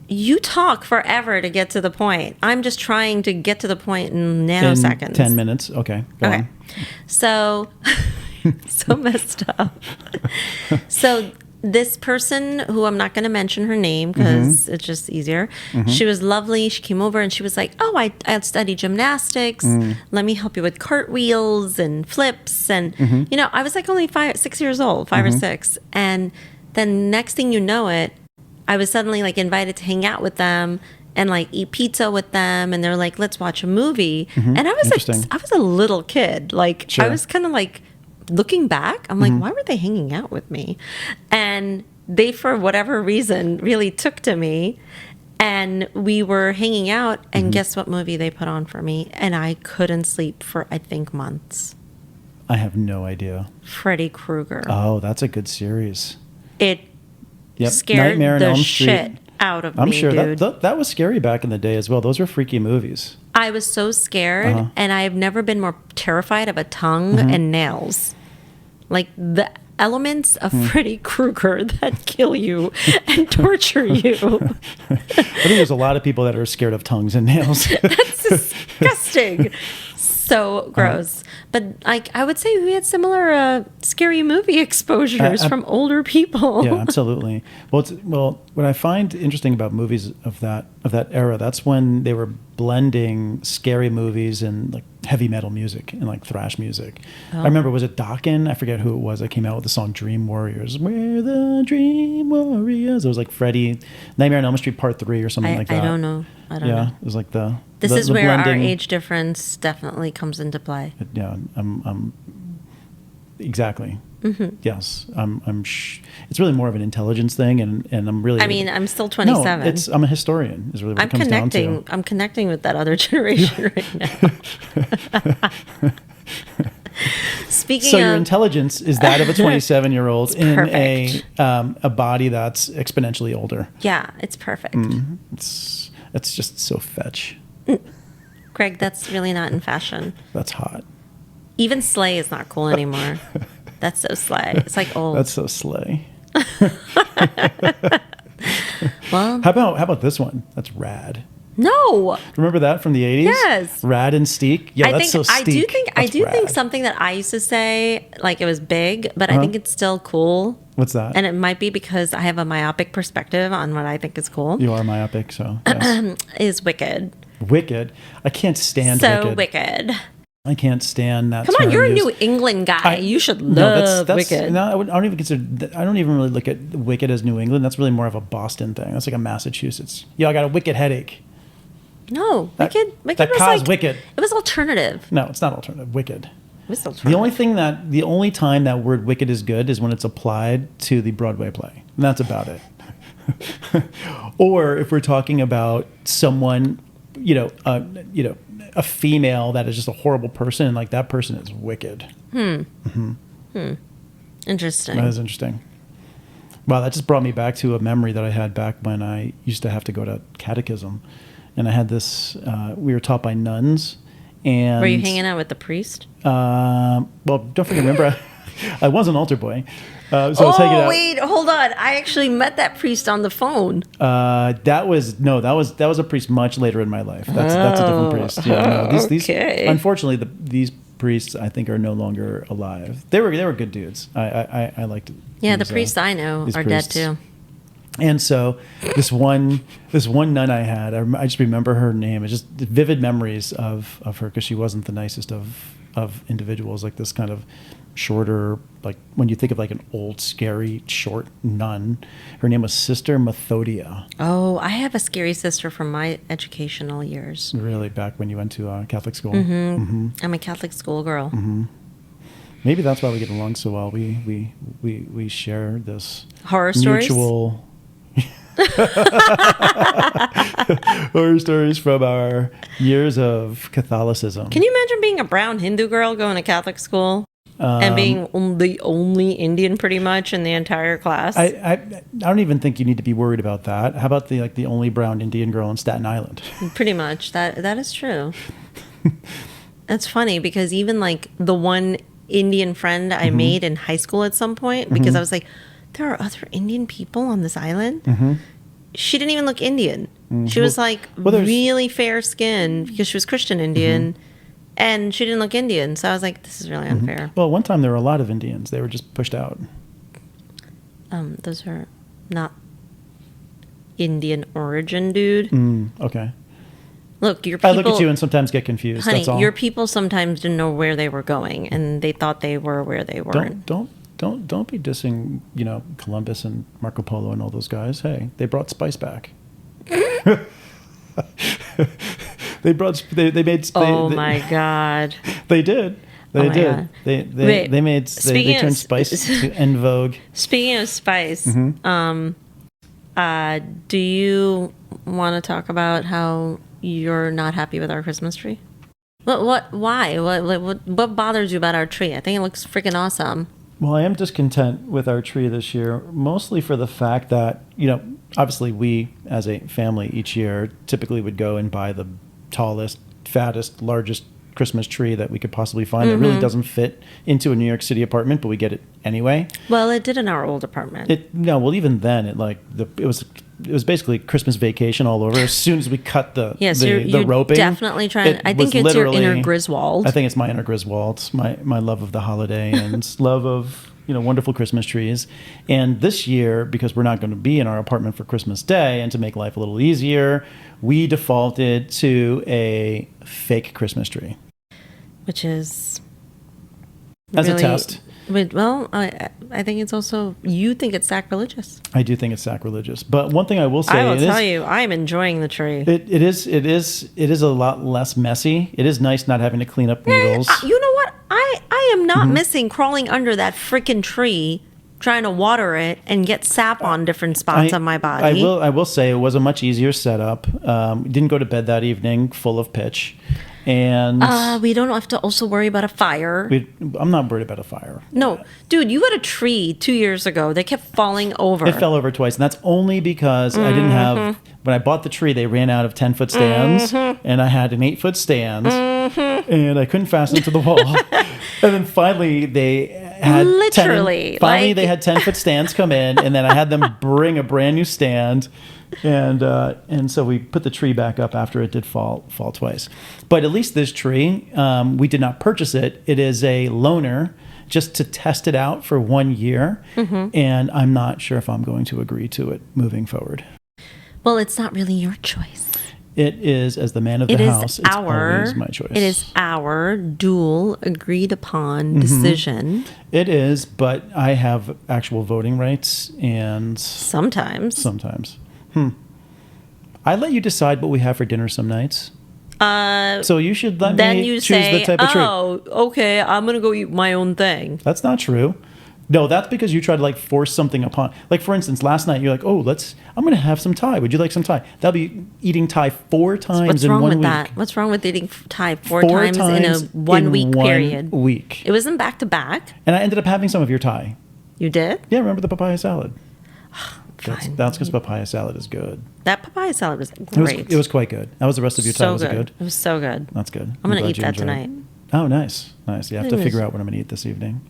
You talk forever to get to the point. I'm just trying to get to the point in nanoseconds. In 10 minutes. Okay. Go on. So, so messed up. So this person, who I'm not going to mention her name because it's just easier. She was lovely. She came over and she was like, "Oh, I study gymnastics. Let me help you with cartwheels and flips." And I was like only 6 years old, 5 or 6. And then next thing you know it, I was suddenly like invited to hang out with them and like eat pizza with them, and they're like, "Let's watch a movie." And I was like, I was a little kid. Like I was kind of like, looking back, I'm like, why were they hanging out with me? And they, for whatever reason, really took to me. And we were hanging out, and guess what movie they put on for me? And I couldn't sleep for, I think, months. I have no idea. Freddy Krueger. Oh, that's a good series. It scared Nightmare on the Elm shit out of me, I'm sure dude. that was scary back in the day as well. Those were freaky movies. I was so scared, and I've never been more terrified of a tongue and nails. Like the elements of Freddy Krueger that kill you and torture you. I think there's a lot of people that are scared of tongues and nails. That's disgusting. So gross. But like I would say we had similar scary movie exposures from older people. Yeah, absolutely. Well, what I find interesting about movies of that era, that's when they were blending scary movies and like heavy metal music and like thrash music. I remember, was it Dokken? I forget who it was that came out with the song Dream Warriors. We're the Dream Warriors. It was like Freddy, Nightmare on Elm Street Part 3 or something like that. I don't know. Yeah, it was like This the is where blending. our age difference definitely comes into play. Yeah, exactly. Yes, it's really more of an intelligence thing, and I'm really. I mean, I'm still 27. No, I'm a historian. Is really what it comes down to. I'm connecting with that other generation right now. Speaking So of, your intelligence is that of a 27-year-old in perfect. a body that's exponentially older. yeah, it's perfect. It's just so fetch. Greg, that's really not in fashion. That's hot. Even slay is not cool anymore. That's so slay. It's like old. That's so slay. Well, How about this one? That's rad. no. Remember that from the 80s? Yes. Rad and steak. Yo, that's so steak. I do think rad. something that I used to say, like it was big, but I think it's still cool. What's that? And it might be because I have a myopic perspective on what I think is cool. You are myopic, so yes. Is wicked. Wicked. I can't stand So wicked. wicked. I can't stand that. Come on, term you're a used. New England guy. You should No, love that's wicked. no. I don't even consider. I don't even really look at wicked as New England. That's really more of a Boston thing. That's like a Massachusetts. Yo, I got a wicked headache. No, That- wicked. Wicked that was caused like wicked. It was alternative. No, it's not alternative. Wicked. It was alternative. The only time that word wicked is good is when it's applied to the Broadway play. And that's about it. Or if we're talking about someone, a female that is just a horrible person, and like that person is wicked. Interesting. That is interesting. Wow, that just brought me back to a memory that I had back when I used to have to go to catechism. And I had this, we were taught by nuns. And Were you hanging out with the priest? well, don't forget, remember, I was an altar boy. So I was hanging out. Wait, hold on. I actually met that priest on the phone. That was a priest much later in my life. That's a different priest. Yeah, no, these okay. unfortunately these priests I think are no longer alive. They were good dudes. I liked it. Yeah, the priests I know these are priests. dead too. And so this one nun I had, I just remember her name. It's just vivid memories of her because she wasn't the nicest of individuals. Like this kind of shorter, like when you think of like an old, scary, short nun. Her name was Sister Methodia. Oh, I have a scary sister from my educational years. Really, back when you went to Catholic school. I'm a Catholic schoolgirl. Maybe that's why we get along so well. We share this Horror stories? mutual horror stories from our years of Catholicism. Can you imagine being a brown Hindu girl going to Catholic school and being the only Indian pretty much in the entire class? I don't even think you need to be worried about that. How about the only brown Indian girl in Staten Island? Pretty much. That is true. That's funny because even like the one Indian friend I made in high school at some point, because I was like, there are other Indian people on this island. She didn't even look Indian. She was like really fair skinned because she was Christian Indian and she didn't look Indian. So I was like, this is really unfair. Well, one time there were a lot of Indians. They were just pushed out. Those are not Indian origin, dude. Okay. Look, your people. I look at you and sometimes get confused. Honey, That's all. your people sometimes didn't know where they were going and they thought they were where they weren't. Don't be dissing, Columbus and Marco Polo and all those guys. Hey, they brought spice back. They made. My God. They did. They my did. God. They turned spice to en vogue. Speaking of spice, do you want to talk about how you're not happy with our Christmas tree? Why? What bothers you about our tree? I think it looks freaking awesome. Well, I am discontent with our tree this year, mostly for the fact that, obviously we as a family each year typically would go and buy the tallest, fattest, largest Christmas tree that we could possibly find. It really doesn't fit into a New York City apartment, but we get it anyway. Well, it did in our old apartment. Even then it was basically Christmas Vacation all over. As soon as we cut the roping, definitely trying. I think it's your inner Griswold. I think it's my inner Griswold. It's my love of the holiday and love of wonderful Christmas trees. And this year, because we're not going to be in our apartment for Christmas Day, and to make life a little easier, we defaulted to a fake Christmas tree, which is as a test. Well, I think it's also, you think it's sacrilegious. I do think it's sacrilegious. But one thing I will say, I will tell you, I'm enjoying the tree. it is a lot less messy. It is nice not having to clean up needles. You know what? I am not missing crawling under that freaking tree, trying to water it and get sap on different spots on my body. I will say it was a much easier setup. Didn't go to bed that evening full of pitch. And we don't have to also worry about a fire. I'm not worried about a fire. No, dude, you got a tree 2 years ago. They kept falling over. It fell over twice, and that's only because I didn't have. When I bought the tree, they ran out of 10-foot stands, and I had an 8-foot stand, and I couldn't fasten it to the wall. And then finally, they had Literally, they had 10-foot stands come in, and then I had them bring a brand new stand. And so we put the tree back up after it did fall twice. But at least this tree, we did not purchase it. It is a loaner just to test it out for 1 year. And I'm not sure if I'm going to agree to it moving forward. Well, it's not really your choice. It is, as the man of the house, it's always my choice. It is our dual agreed upon decision. It is, but I have actual voting rights and Sometimes. I let you decide what we have for dinner some nights. So you should let Then me you choose say, the type of treat. oh, okay, I'm going to go eat my own thing. That's not true. No, that's because you try to like force something upon. Like for instance, last night you're like, "Oh, I'm going to have some Thai. Would you like some Thai?" That'll be eating Thai 4 times What's in wrong 1 with week. that? What's wrong with eating Thai four times in a 1 week period? Week. It wasn't back to back. And I ended up having some of your Thai. You did? Yeah, remember the papaya salad? Fine. That's because papaya salad is good. That papaya salad was great. It was quite good. How was the rest of your Thai? so Was it good? It was so good. That's good. I'm going to glad eat you that enjoyed it. tonight. Oh, nice. You have to It figure is. out what I'm going to eat this evening.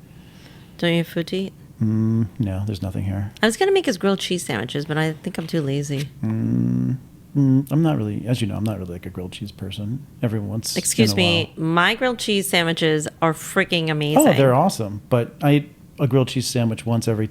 Don't you have food to eat? No, there's nothing here. I was going to make us grilled cheese sandwiches, but I think I'm too lazy. I'm not really, as you know, I'm not really like a grilled cheese person. Every once Excuse in a me, while. my grilled cheese sandwiches are freaking amazing. Oh, they're awesome. But I eat a grilled cheese sandwich once every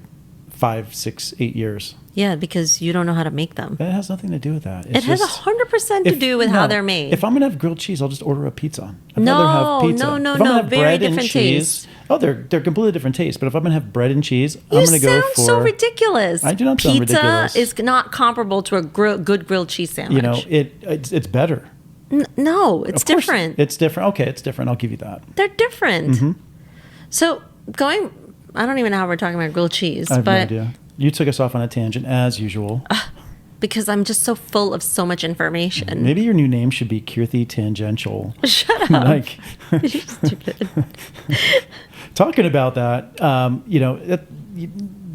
5, 6, 8 years. Yeah, because you don't know how to make them. That has nothing to do with that. It has 100% to do with how they're made. If I'm gonna have grilled cheese, I'll just order a pizza. I'd No, rather have pizza. no, If I'm gonna have very bread and different cheese, taste. oh, they're completely different tastes. But if I'm gonna have bread and cheese, You I'm gonna go sound for. so ridiculous. I do not sound ridiculous. Pizza is not comparable to a good grilled cheese sandwich. You know, it's better. No, it's Of course, different. It's different. Okay, it's different. I'll give you that. They're different. Mm-hmm. So I don't even know how we're talking about grilled cheese, I have but no idea. You took us off on a tangent as usual. because I'm just so full of so much information. Maybe your new name should be Kirti Tangential. Shut up. Like, You're stupid. talking about that,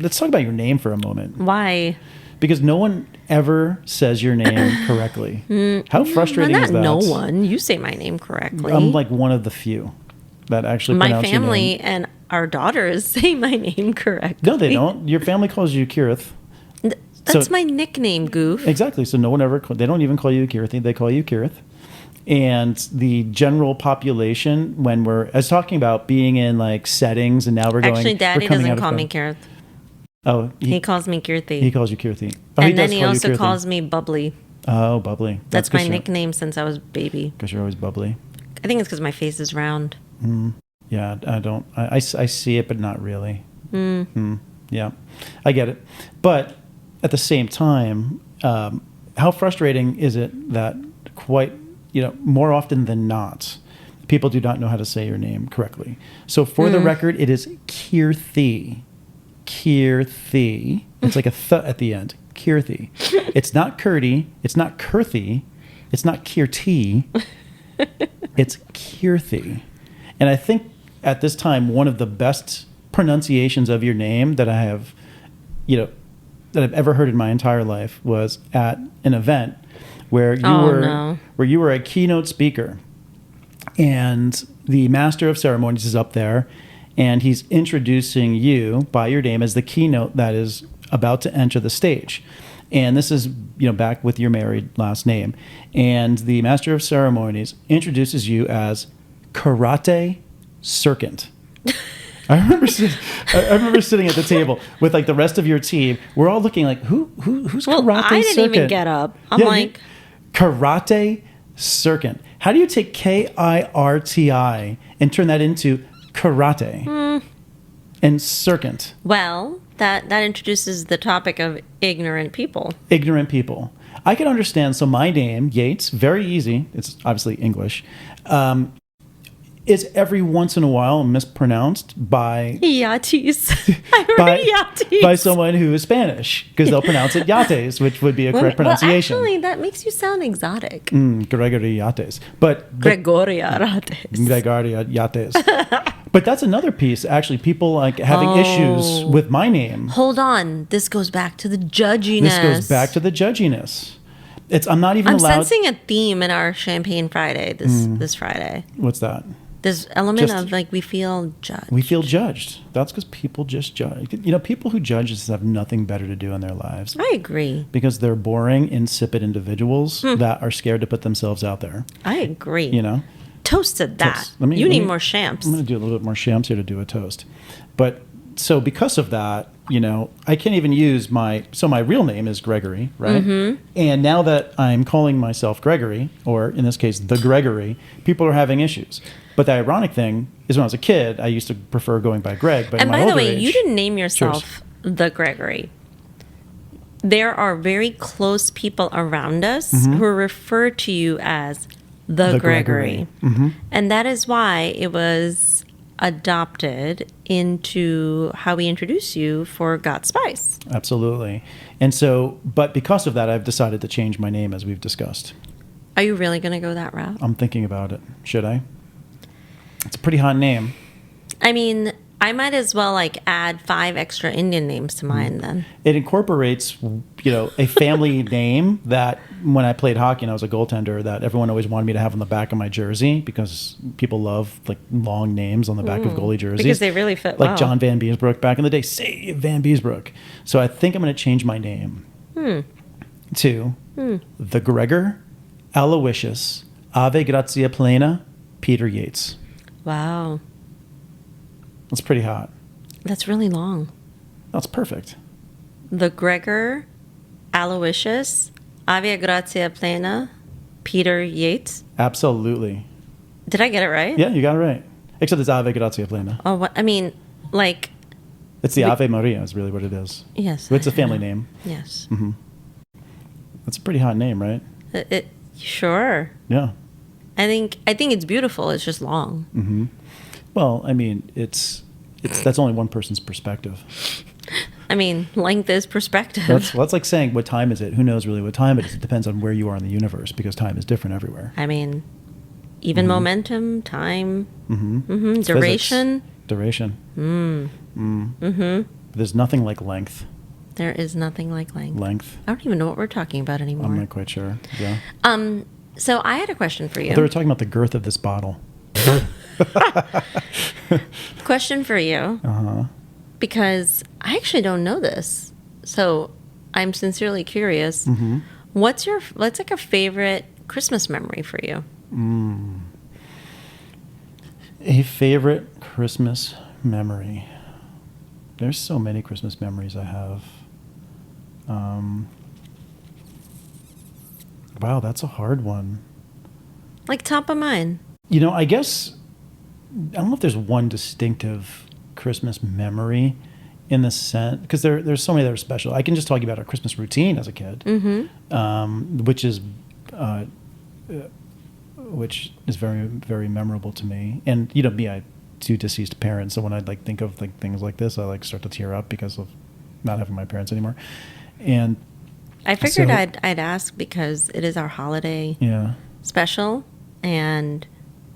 let's talk about your name for a moment. Why? Because no one ever says your name correctly. How frustrating Well, is not that? no one. You say my name correctly. I'm like one of the few that actually my pronounce your family name. and our daughters say my name correctly. No, they don't. Your family calls you Kirth. That's So- my nickname, Goof. Exactly. So no one ever. They don't even call you Kirthi. They call you Kirth. And the general population, when I was talking about being in like settings, and now we're going. Actually, we're Daddy coming doesn't out of call the- me Kirth. Oh, He calls me Kirti. he calls you Kirthi. Oh, And then does he call you also Kirthi. calls me Bubbly. Oh, bubbly. That's my nickname since I was a baby. Because you're always bubbly. I think it's because my face is round. Yeah, I don't. I see it, but not really. Yeah, I get it. But at the same time, how frustrating is it that more often than not, people do not know how to say your name correctly. So for the record, it is Kirthi. Kirthi. It's like a th at the end. Kirthi. It's not Kirti. It's not Kirthi. It's not Kirti. It's Kirthi. And I think at this time, one of the best pronunciations of your name that I have, that I've ever heard in my entire life was at an event where you were a keynote speaker, and the master of ceremonies is up there, and he's introducing you by your name as the keynote that is about to enter the stage. And this is, back with your married last name. And the master of ceremonies introduces you as Karate Serkant. I remember sitting at the table with like the rest of your team. We're all looking like, who's Well, Karate Serkant? I didn't even get up. I'm like... Karate Serkant. How do you take Kirti and turn that into karate? And circent. Well, that introduces the topic of ignorant people. Ignorant people. I can understand. So my name, Yates, very easy. It's obviously English. Is every once in a while mispronounced by Yates. I heard Yates. by someone who is Spanish, because they'll pronounce it Yates, which would be a correct pronunciation. Well, actually, that makes you sound exotic. Gregory Yates. Gregory Yates. Gregory Yates. But that's another piece. Actually, people like having issues with my name. Hold on. This goes back to the judginess. This goes back to the judginess. I'm not even allowed. I'm sensing a theme in our Champagne Friday this Friday. What's that? This element of like we feel judged. We feel judged. That's because people just judge. People who judge just have nothing better to do in their lives. I agree. Because they're boring, insipid individuals that are scared to put themselves out there. I agree. Toast to that. Toast. You need more champs. I'm going to do a little bit more champs here to do a toast. But so because of that, I can't even use my real name is Gregory, right? Mm-hmm. And now that I'm calling myself Gregory, or in this case, the Gregory, people are having issues. But the ironic thing is when I was a kid, I used to prefer going by Greg. But and by the way, age, you didn't name yourself the Gregory. There are very close people around us who refer to you as the Gregory. Mm-hmm. And that is why it was adopted into how we introduce you for Got Spice. Absolutely. And so, but because of that, I've decided to change my name as we've discussed. Are you really going to go that route? I'm thinking about it. Should I? It's a pretty hot name. I mean, I might as well add 5 extra Indian names to mine then. It incorporates, a family name that when I played hockey and I was a goaltender, that everyone always wanted me to have on the back of my jersey because people love long names on the back of goalie jerseys. Because they really fit well. Like John Van Beesbrook back in the day. Save Van Beesbrook. So I think I'm going to change my name to the Gregor Aloysius Ave Grazia Plena Peter Yates. Wow. That's pretty hot. That's really long. That's perfect. The Gregor Aloysius Ave Grazia Plena Peter Yates. Absolutely. Did I get it right? Yeah, you got it right. Except it's Ave Grazia Plena. Oh, what? I mean, it's the Ave Maria is really what it is. Yes. It's a family name. Yes. Mm-hmm. That's a pretty hot name, right? Sure. Yeah. I think it's beautiful. It's just long. Mm-hmm. Well, I mean, that's only one person's perspective. I mean, length is perspective. That's like saying, what time is it? Who knows really what time it is? It depends on where you are in the universe because time is different everywhere. I mean, even momentum, time, duration. Physics. Duration. There's nothing like length. There is nothing like length. Length. I don't even know what we're talking about anymore. I'm not quite sure. Yeah. So I had a question for you. They were talking about the girth of this bottle. Question for you. Because I actually don't know this. So I'm sincerely curious. What's a favorite Christmas memory for you? A favorite Christmas memory. There's so many Christmas memories I have. Wow, that's a hard one. Top of mind. I guess, I don't know if there's one distinctive Christmas memory in the sense, because there's so many that are special. I can just talk about our Christmas routine as a kid, which is very, very memorable to me. And, me, I have 2 deceased parents, so when I think of things like this, I start to tear up because of not having my parents anymore. And I figured I'd ask because it is our holiday special, and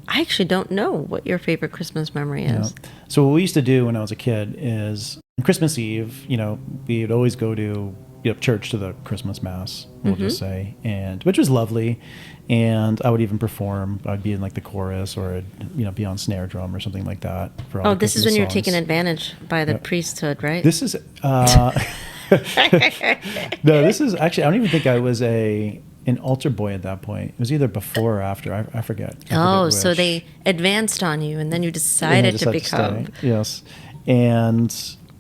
I actually don't know what your favorite Christmas memory is. Yeah. So what we used to do when I was a kid is Christmas Eve, we would always go to church to the Christmas Mass, we'll just say, and which was lovely. And I would even perform. I'd be in the chorus, or I'd, be on snare drum or something like that. For all the this is when Christmas you're songs. taken advantage by the priesthood, right? This is no. This is actually. I don't even think I was an altar boy at that point. It was either before or after. I forget. So they advanced on you, and then you decided to become. Yes, and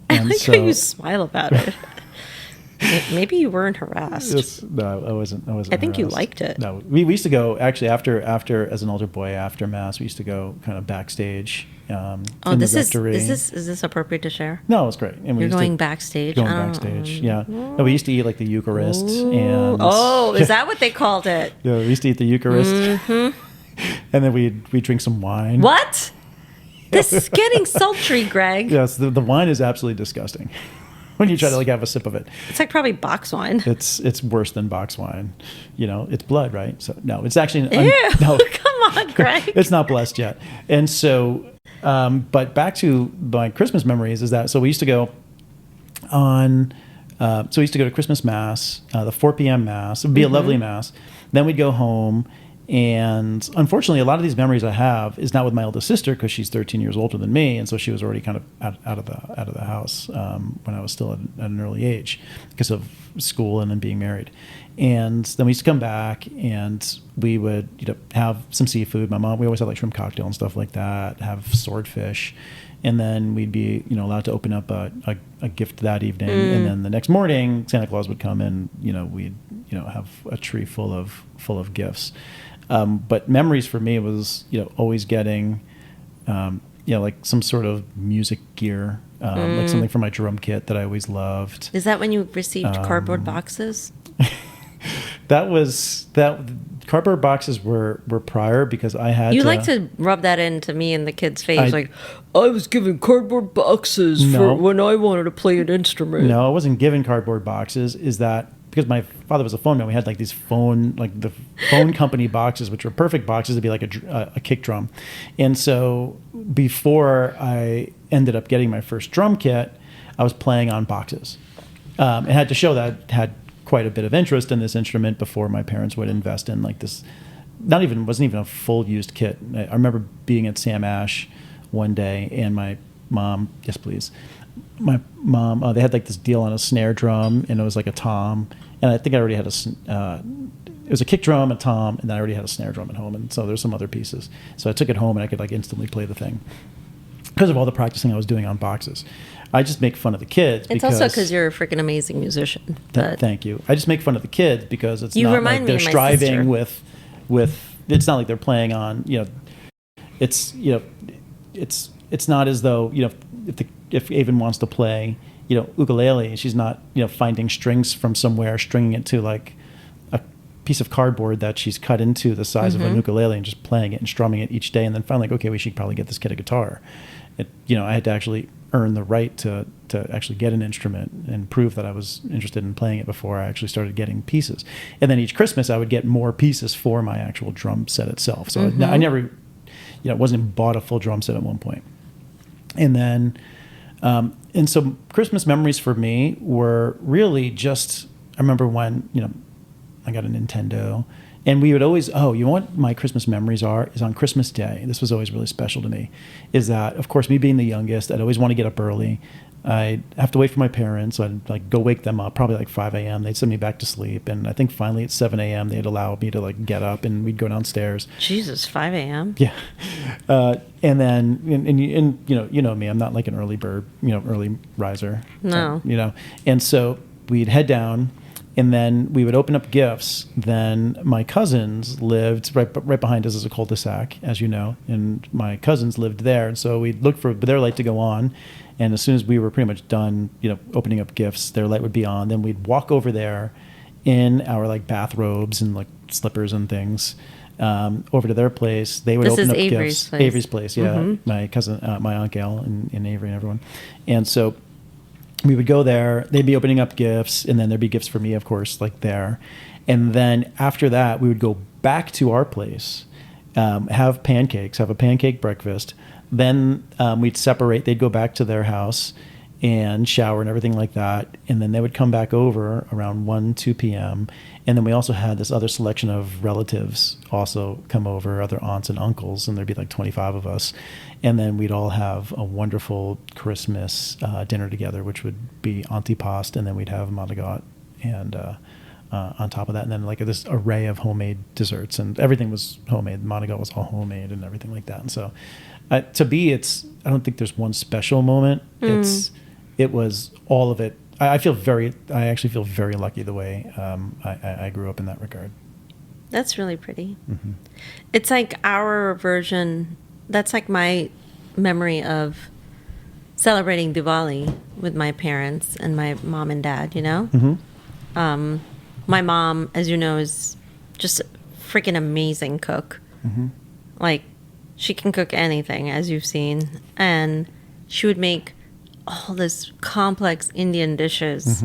I like so how you smile about it. Maybe you weren't harassed. Yes, no, I wasn't. I think you liked it. No, we used to go actually after as an altar boy after Mass. We used to go kind of backstage Oh, in this the is rectory. is this appropriate to share? No, it was great. And we You're used to going backstage. Going I don't- backstage, yeah. No, we used to eat like the Eucharist, and Oh, is that what they called it? yeah, we used to eat the Eucharist, Mm-hmm. and then we'd drink some wine. What? This is getting sultry, Greg. Yes, the wine is absolutely disgusting. When you try to like have a sip of it, It's like probably box wine. it's worse than box wine. You know, it's blood, right? So no, it's actually Ew! no, Come on, Greg. it's not blessed yet. And so, but back to my Christmas memories is that so we used to go on. So we used to go to Christmas Mass, the 4 p.m. Mass. It would be a lovely Mass. Then we'd go home. And unfortunately, a lot of these memories I have is not with my oldest sister because she's 13 years older than me, and so she was already kind of out of the house when I was still at an early age because of school and then being married. And then we used to come back and we would have some seafood. We always had like shrimp cocktail and stuff like that. Have swordfish, and then we'd be allowed to open up a gift that evening. And then the next morning, Santa Claus would come and we'd have a tree full of gifts. But memories for me was, always getting, like some sort of music gear, like something for my drum kit that I always loved. Is that when you received cardboard boxes? That cardboard boxes were prior because I had You like to rub that into me and the kid's face, I was given cardboard boxes No. for when I wanted to play an instrument. No, I wasn't given cardboard boxes. Is that because my father was a phone man? We had like these the phone company boxes, which were perfect boxes to be like a kick drum. And so before I ended up getting my first drum kit, I was playing on boxes. It had to show that I had quite a bit of interest in this instrument before my parents would invest in like this. Wasn't even a full used kit. I remember being at Sam Ash one day and my mom, yes please. My mom, they had like this deal on a snare drum, and it was like a tom, and I think I already had it was a kick drum, a tom, and then I already had a snare drum at home, and so there's some other pieces. So I took it home, and I could like instantly play the thing because of all the practicing I was doing on boxes. I just make fun of the kids. It's also because you're a freaking amazing musician. Thank you. I just make fun of the kids because it's You not remind like me they're of my striving sister. with. It's not like they're playing on. It's it's not as though if Avon wants to play ukulele, she's not finding strings from somewhere, stringing it to like a piece of cardboard that she's cut into the size of an ukulele and just playing it and strumming it each day, and then finally like, okay, we should probably get this kid a guitar. I had to actually earn the right to actually get an instrument and prove that I was interested in playing it before I actually started getting pieces. And then each Christmas I would get more pieces for my actual drum set itself. So I never wasn't bought a full drum set at one point. And then and so Christmas memories for me were really just, I remember when I got a Nintendo, and we would always, you know what my Christmas memories is on Christmas Day. This was always really special to me, is that, of course, me being the youngest, I'd always want to get up early. I'd have to wait for my parents. So I'd like go wake them up, probably like 5 a.m. They'd send me back to sleep. And I think finally at 7 a.m. they'd allow me to like get up, and we'd go downstairs. Jesus, 5 a.m.? Yeah. And then, and you know me, I'm not like an early bird, early riser. No. And so we'd head down, and then we would open up gifts. Then my cousins lived right behind us is a cul-de-sac, as you know, and my cousins lived there. And so we'd look for their light to go on. And as soon as we were pretty much done, opening up gifts, their light would be on. Then we'd walk over there in our like bathrobes and like slippers and things, over to their place. They would This open is up Avery's gifts. place. Avery's place, yeah. My cousin, my Aunt Gail, and Avery and everyone. And so we would go there. They'd be opening up gifts, and then there'd be gifts for me, of course, like there. And then after that, we would go back to our place, have pancakes, have a pancake breakfast. Then we'd separate. They'd go back to their house and shower and everything like that. And then they would come back over around 1, 2 p.m. And then we also had this other selection of relatives also come over, other aunts and uncles, and there'd be like 25 of us. And then we'd all have a wonderful Christmas dinner together, which would be antipasto, and then we'd have matagot and on top of that, and then like this array of homemade desserts, and everything was homemade. Matagot was all homemade and everything like that. And so to me, I don't think there's one special moment. It was all of it. I actually feel very lucky the way I grew up in that regard. That's really pretty. It's like our version. That's like my memory of celebrating Diwali with my parents and my mom and dad, you know? My mom, as you know, is just a freaking amazing cook. Like, she can cook anything, as you've seen. And she would make all this complex Indian dishes.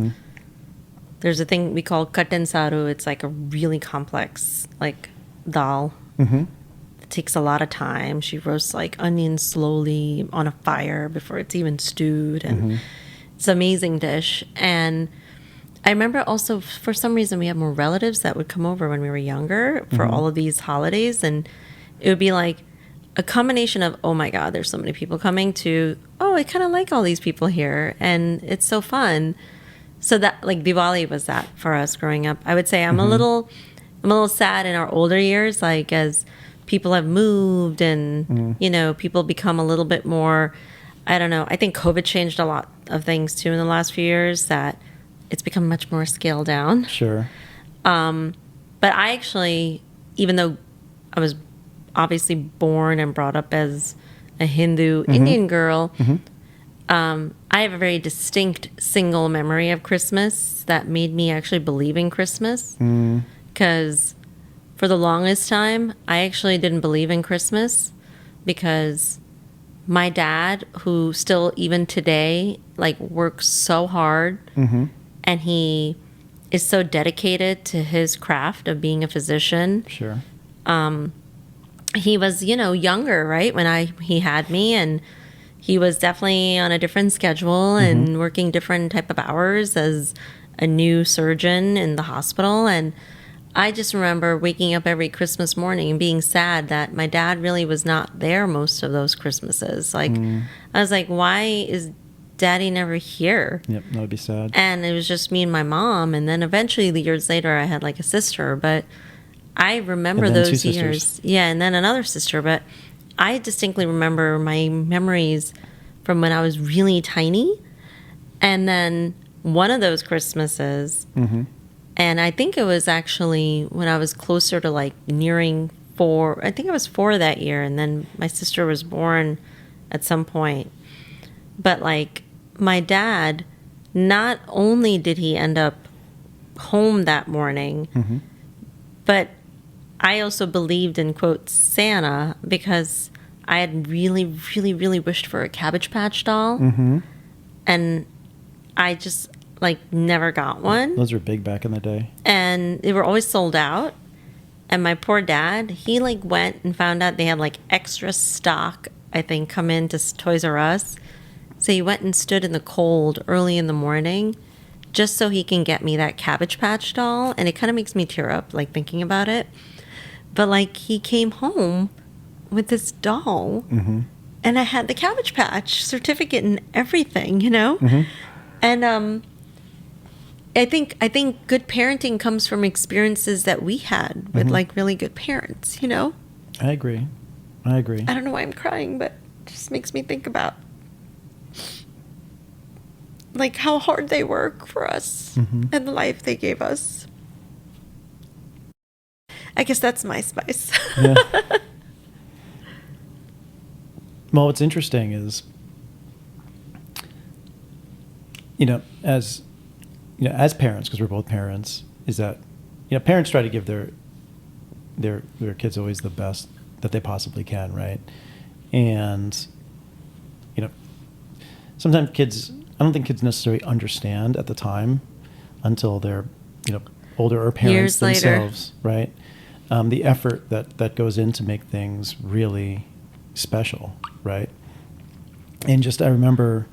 There's a thing we call kattan saru. It's like a really complex, like, dal. It takes a lot of time. She roasts, like, onions slowly on a fire before it's even stewed. And it's an amazing dish. And I remember also, for some reason, we had more relatives that would come over when we were younger for all of these holidays. And it would be like a combination of, oh my God, there's so many people coming, to, oh, I kind of like all these people here. And it's so fun. So that, like, Diwali was that for us growing up. I would say I'm a little sad in our older years, like, as people have moved and, you know, people become a little bit more, I don't know. I think COVID changed a lot of things too in the last few years, that it's become much more scaled down. Sure. But I actually, even though I was obviously born and brought up as a Hindu Indian girl, I have a very distinct single memory of Christmas that made me actually believe in Christmas. Because for the longest time, I actually didn't believe in Christmas, because my dad, who still even today, like, works so hard, and he is so dedicated to his craft of being a physician. Sure. He was, you know, younger, right, when he had me, and he was definitely on a different schedule and working different type of hours as a new surgeon in the hospital. And I just remember waking up every Christmas morning and being sad that my dad really was not there most of those Christmases. Like, I was like, why is Daddy never here? Yep, that would be sad. And it was just me and my mom. And then eventually, the years later, I had like a sister. But I remember And then those two years. sisters. Yeah, and then another sister. But I distinctly remember my memories from when I was really tiny. And then one of those Christmases, and I think it was actually when I was closer to, like, nearing 4. I think I was 4 that year, and then my sister was born at some point. But, like, my dad, not only did he end up home that morning, but I also believed in, quote, Santa, because I had really, really, really wished for a Cabbage Patch doll. And I just, like, never got one. Those were big back in the day. And they were always sold out. And my poor dad, he, like, went and found out they had, like, extra stock, I think, come into Toys R Us. So he went and stood in the cold early in the morning just so he can get me that Cabbage Patch doll. And it kind of makes me tear up, like, thinking about it. But, like, he came home with this doll, and I had the Cabbage Patch certificate and everything, you know? And I think good parenting comes from experiences that we had with, like, really good parents, you know? I agree. I don't know why I'm crying, but it just makes me think about, like, how hard they work for us and the life they gave us. I guess that's my spice. Yeah. Well, what's interesting is, as parents, because we're both parents, is that, parents try to give their kids always the best that they possibly can, right? And, sometimes I don't think kids necessarily understand at the time until they're, older or parents Years later. themselves, right? The effort that goes in to make things really special, right? And just, I remember,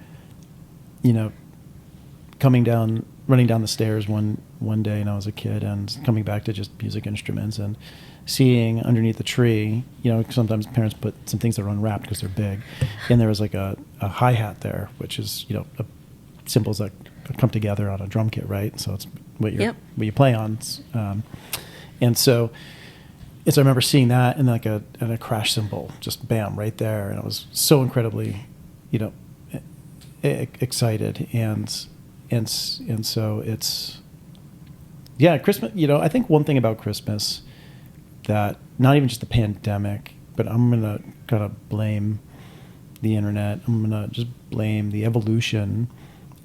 running down the stairs one day, and I was a kid, and coming back to just music instruments and seeing underneath the tree, sometimes parents put some things that are unwrapped because they're big, and there was like a hi-hat there, which is, symbols that come together on a drum kit, right? So it's what you play on. And so I remember seeing that, and like a crash cymbal, just bam, right there, and I was so incredibly, excited, and so it's, Christmas. I think one thing about Christmas that, not even just the pandemic, but I'm gonna kind of blame the internet. I'm going to just blame the evolution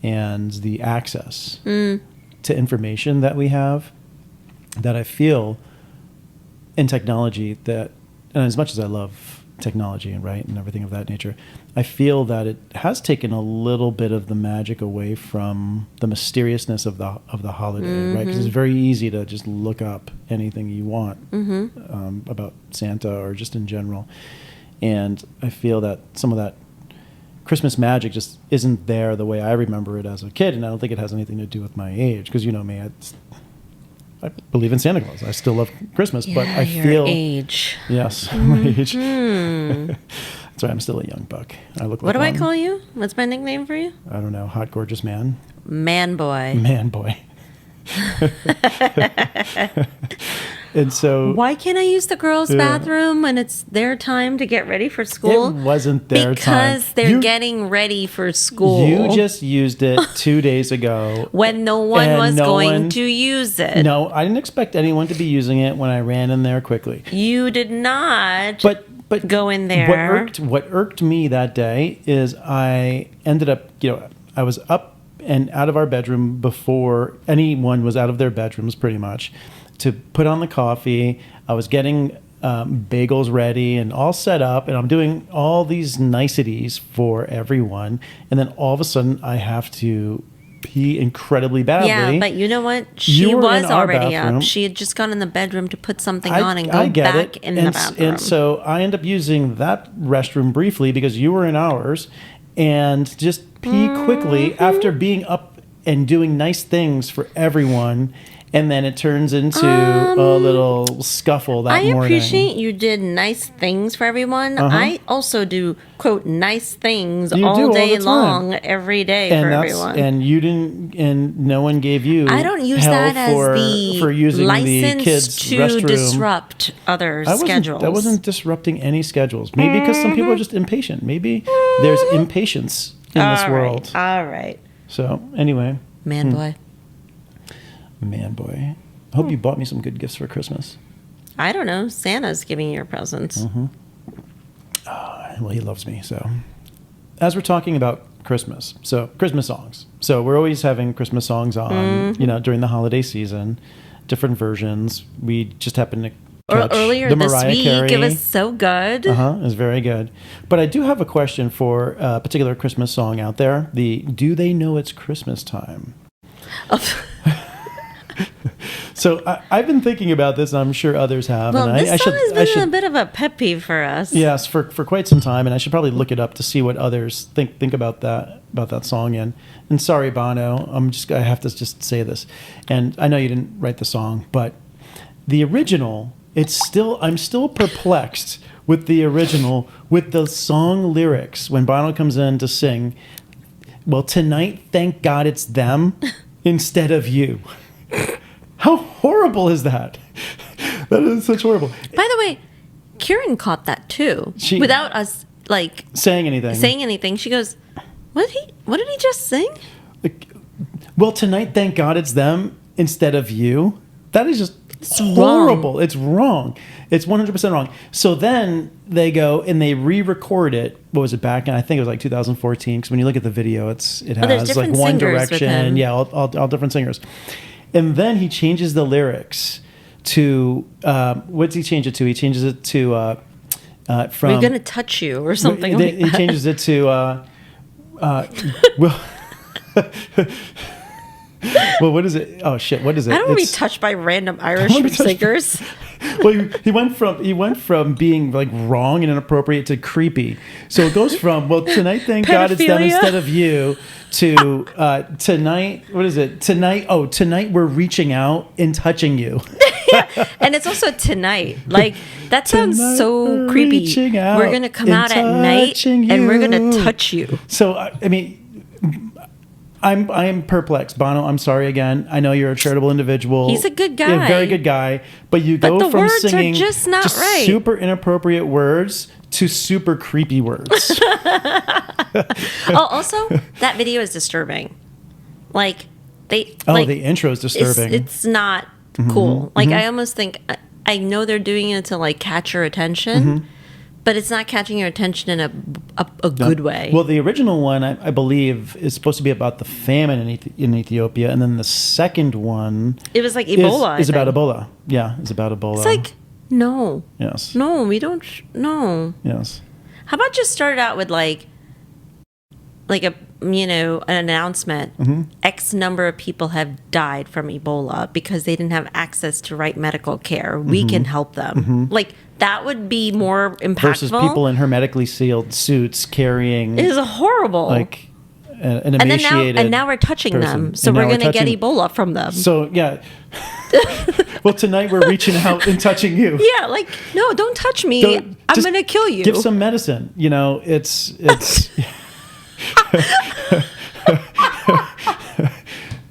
and the access to information that we have, that I feel in technology that, and as much as I love technology and everything of that nature, I feel that it has taken a little bit of the magic away from the mysteriousness of the holiday, right? Because it's very easy to just look up anything you want about Santa or just in general, and I feel that some of that Christmas magic just isn't there the way I remember it as a kid, and I don't think it has anything to do with my age, because you know me, I believe in Santa Claus. I still love Christmas, but I feel age. Yes, my age. That's why I'm still a young buck. I look. What like do I call you? What's my nickname for you? I don't know. Hot, gorgeous man. Man boy. Man boy. And so, why can't I use the girls' bathroom when it's their time to get ready for school? It wasn't their time. Because they're getting ready for school. You just used it 2 days ago. When no one was going to use it. No, I didn't expect anyone to be using it when I ran in there quickly. You did not but go in there. What irked me that day is I ended up, I was up and out of our bedroom before anyone was out of their bedrooms, pretty much, to put on the coffee. I was getting bagels ready and all set up, and I'm doing all these niceties for everyone. And then all of a sudden, I have to pee incredibly badly. Yeah, but you know what? She was already up. She had just gone in the bedroom to put something on and go back in the bathroom. And so I end up using that restroom briefly because you were in ours, and just pee quickly after being up and doing nice things for everyone. And then it turns into a little scuffle that morning. I appreciate you did nice things for everyone. I also do, quote, nice things all day long, every day for everyone. And you didn't, and no one gave you I don't use that as for using license the kids' to restroom. Disrupt other schedules. I wasn't disrupting any schedules. Maybe because some people are just impatient. Maybe there's impatience in this world. All right. So, anyway. Man boy. Man boy. I hope you bought me some good gifts for Christmas. I don't know. Santa's giving you your presents. Well, he loves me. So, as we're talking about Christmas, so Christmas songs. So we're always having Christmas songs on, during the holiday season, different versions. We just happened to catch earlier the this Mariah week. Carey. It was so good. It was very good. But I do have a question for a particular Christmas song out there. Do they know it's Christmas time? So I've been thinking about this, and I'm sure others have. Well, and this song has been a bit of a pet peeve for us. Yes, for quite some time, and I should probably look it up to see what others think about that song. And sorry, Bono, I have to just say this, and I know you didn't write the song, but the original, I'm still perplexed with the original, with the song lyrics when Bono comes in to sing. Well, tonight, thank God it's them instead of you. How horrible is that? That is such horrible. By the way, Kieran caught that too. Without us saying anything. She goes, what did he just sing? Well, tonight, thank God it's them instead of you. That is just horrible. Wrong. It's wrong. It's 100% wrong. So then they go and they re-record it. What was it back in? I think it was like 2014. Because when you look at the video, it has like One Direction. Yeah, all different singers. And then he changes the lyrics to what's he change it to? He changes it to from "We're gonna touch you" or something. He changes it to well. Well, what is it? Oh shit! What is it? I don't want to be touched by random Irish singers. Well, he went from being like wrong and inappropriate to creepy. So it goes from, well, tonight, thank God it's them instead of you, to tonight. What is it? Tonight we're reaching out and touching you. And it's also tonight. Like that sounds so creepy. We're gonna come out at night and we're gonna touch you. So I mean. I am perplexed. Bono, I'm sorry again. I know you're a charitable individual. He's a good guy. A very good guy. But you go from singing just not right. super inappropriate words to super creepy words. Also, that video is disturbing. Like, the intro is disturbing. It's not cool. Like, I almost think, I know they're doing it to, like, catch your attention. But it's not catching your attention in a good way. Well, the original one, I believe, is supposed to be about the famine in Ethiopia, and then the second one, it was like Ebola. is about Ebola. Yeah, it's about Ebola. It's like, no. Yes. No, we don't. No. Yes. How about just start it out with like a an announcement. Mm-hmm. X number of people have died from Ebola because they didn't have access to right medical care. We can help them. Like that would be more impactful. Versus people in hermetically sealed suits carrying. It is horrible. Like an emaciated. And now we're touching person. them, so And now we're going to get touching- Ebola from them. So yeah. Well, tonight we're reaching out and touching you. Yeah, like no, don't touch me. I'm Just going to kill you. Give some medicine. It's.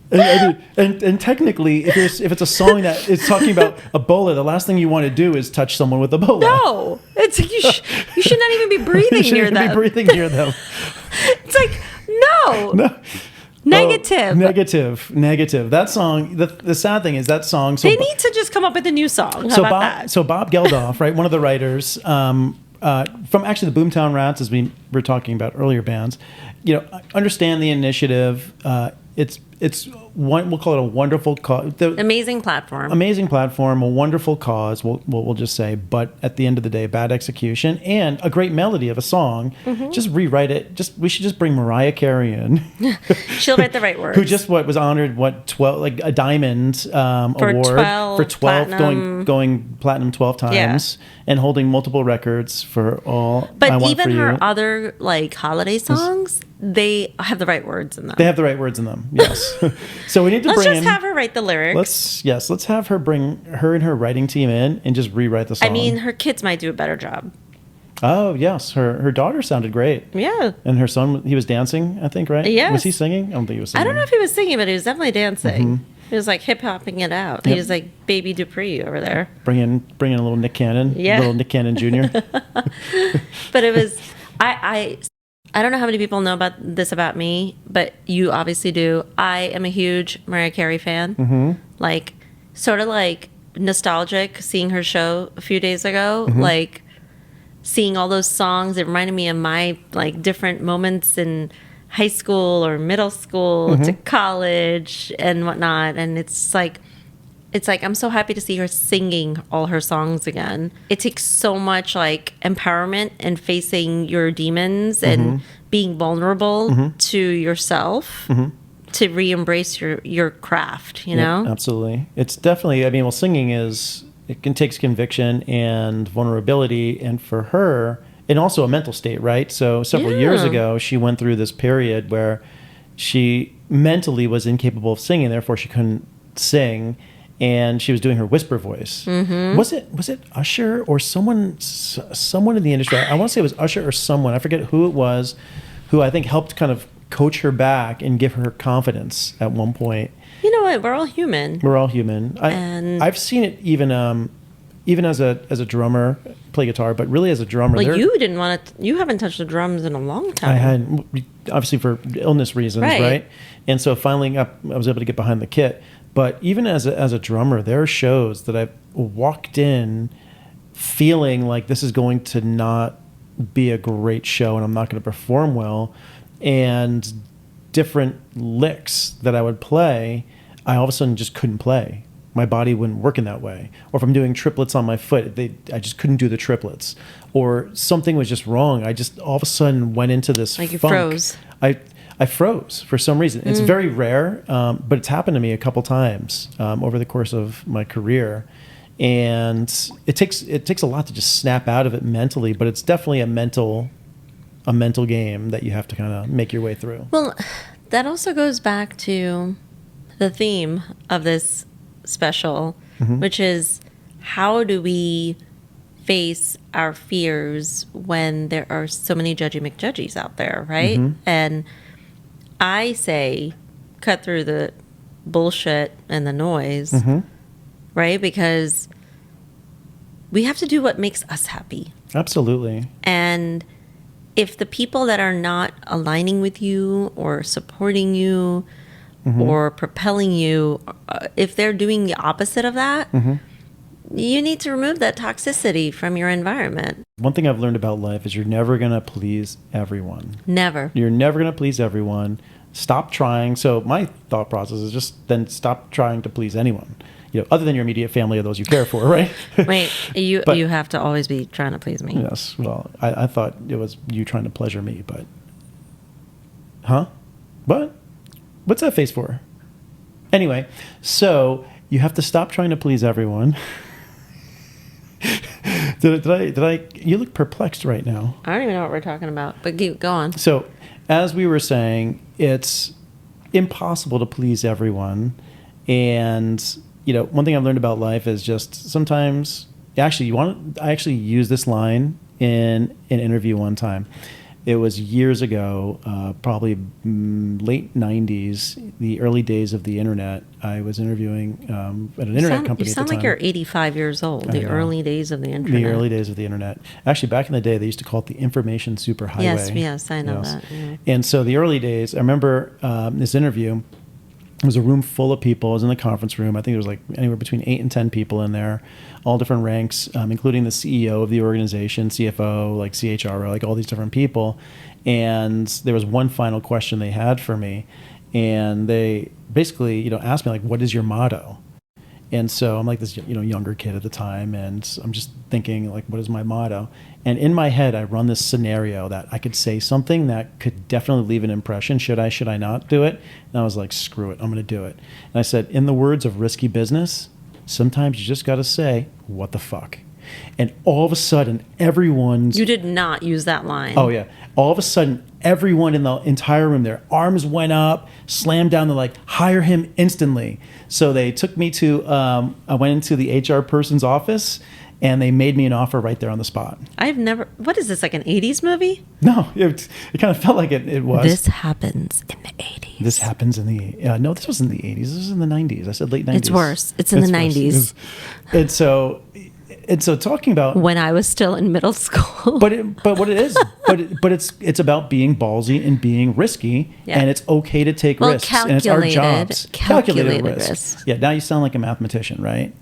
And technically, if it's a song that is talking about Ebola, the last thing you want to do is touch someone with Ebola. No, it's you should not even be breathing You shouldn't near even them. be breathing near them. It's like no. Negative. Negative. That song. The sad thing is that song. So They need to just come up with a new song. How about that? So Bob Geldof, right, one of the writers from actually the Boomtown Rats, as we were talking about earlier bands, understand the initiative. It's one, we'll call it a wonderful cause. Amazing platform. Amazing platform, a wonderful cause, we'll just say, but at the end of the day, bad execution and a great melody of a song. Just rewrite it. We should just bring Mariah Carey in. She'll write the right words. Who just was honored 12 like a diamond award 12 for 12 going platinum 12 times and holding multiple records for all. But I Want even For her You. other like holiday songs, they have the right words in them. They have the right words in them. Yes. So we need to Let's bring just have her write the lyrics. Let's have her bring her and her writing team in and just rewrite the song. I mean, her kids might do a better job. Oh yes, her daughter sounded great. Yeah. And her son, he was dancing, I think, right? Yes. Was he singing? I don't think he was singing. I don't know if he was singing, but he was definitely dancing. He was like hip hopping it out. Yep. He was like Baby Dupree over there. Bring in a little Nick Cannon. Yeah. Little Nick Cannon Jr. But it was I don't know how many people know about this about me, but you obviously do. I am a huge Mariah Carey fan. Like sort of like nostalgic seeing her show a few days ago. Like seeing all those songs, it reminded me of my like different moments in high school or middle school to college and whatnot. And it's like I'm so happy to see her singing all her songs again. It takes so much like empowerment and facing your demons and being vulnerable to yourself to re-embrace your craft, you know? Absolutely. It's definitely, singing takes conviction and vulnerability, and for her, and also a mental state, right? So several years ago, she went through this period where she mentally was incapable of singing, therefore she couldn't sing, and she was doing her whisper voice. Was it Usher or someone in the industry? I want to say it was Usher or someone. I forget who it was, who I think helped kind of coach her back and give her confidence at one point. You know what? We're all human. We're all human. I've seen it even as a drummer, play guitar, but really as a drummer. Well, you haven't touched the drums in a long time. I had, obviously for illness reasons, right? And so finally I was able to get behind the kit. But even as a drummer, there are shows that I've walked in feeling like this is going to not be a great show and I'm not going to perform well. And different licks that I would play, I all of a sudden just couldn't play. My body wouldn't work in that way. Or if I'm doing triplets on my foot, I just couldn't do the triplets. Or something was just wrong. I just all of a sudden went into this like you funk. froze. I froze for some reason. It's very rare, but it's happened to me a couple times over the course of my career. And it takes a lot to just snap out of it mentally, but it's definitely a mental game that you have to kind of make your way through. Well, that also goes back to the theme of this special, which is how do we face our fears when there are so many judgy McJudgies out there, right? And I say cut through the bullshit and the noise, right? Because we have to do what makes us happy. Absolutely. And if the people that are not aligning with you or supporting you or propelling you, if they're doing the opposite of that, You need to remove that toxicity from your environment. One thing I've learned about life is you're never going to please everyone. Never. You're never going to please everyone. Stop trying. So my thought process is just then stop trying to please anyone. Other than your immediate family or those you care for, right? Wait, you have to always be trying to please me. Yes. Well, I thought it was you trying to pleasure me, but... Huh? What? What's that face for? Anyway, so you have to stop trying to please everyone. Did I? You look perplexed right now. I don't even know what we're talking about, but go on. So, as we were saying, it's impossible to please everyone. And, one thing I've learned about life is just sometimes, I actually used this line in an interview one time. It was years ago, probably late 90s, the early days of the internet. I was interviewing at an internet company at the time. You sound like you're 85 years old, the early days of the internet. The early days of the internet. Actually, back in the day, they used to call it the information superhighway. Yes, I know that. Yeah. And so the early days, I remember this interview. It was a room full of people. I was in the conference room. I think there was like anywhere between 8 and 10 people in there, all different ranks, including the CEO of the organization, CFO, like CHRO, like all these different people. And there was one final question they had for me. And they basically, asked me, like, what is your motto? And so I'm like this, younger kid at the time. And I'm just thinking, like, what is my motto? And in my head, I run this scenario that I could say something that could definitely leave an impression. Should I not do it? And I was like, screw it, I'm going to do it. And I said, in the words of Risky Business, sometimes you just got to say, what the fuck? And all of a sudden, everyone's... You did not use that line. Oh, yeah. All of a sudden, everyone in the entire room, their arms went up, slammed down, they're like, hire him instantly. So they took me to... I went into the HR person's office, and they made me an offer right there on the spot. I've never... What is this, like an 80s movie? No, it kind of felt like it was. This happens in the 80s. This happens in the... no, this wasn't the 80s. This was in the 90s. I said late 90s. It's worse. It's in the 90s. And so talking about... When I was still in middle school. But what it is, it's about being ballsy and being risky, and it's okay to take risks, and it's our jobs. Calculated risks. Yeah, now you sound like a mathematician, right?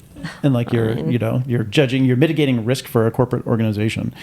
And like you're mitigating risk for a corporate organization.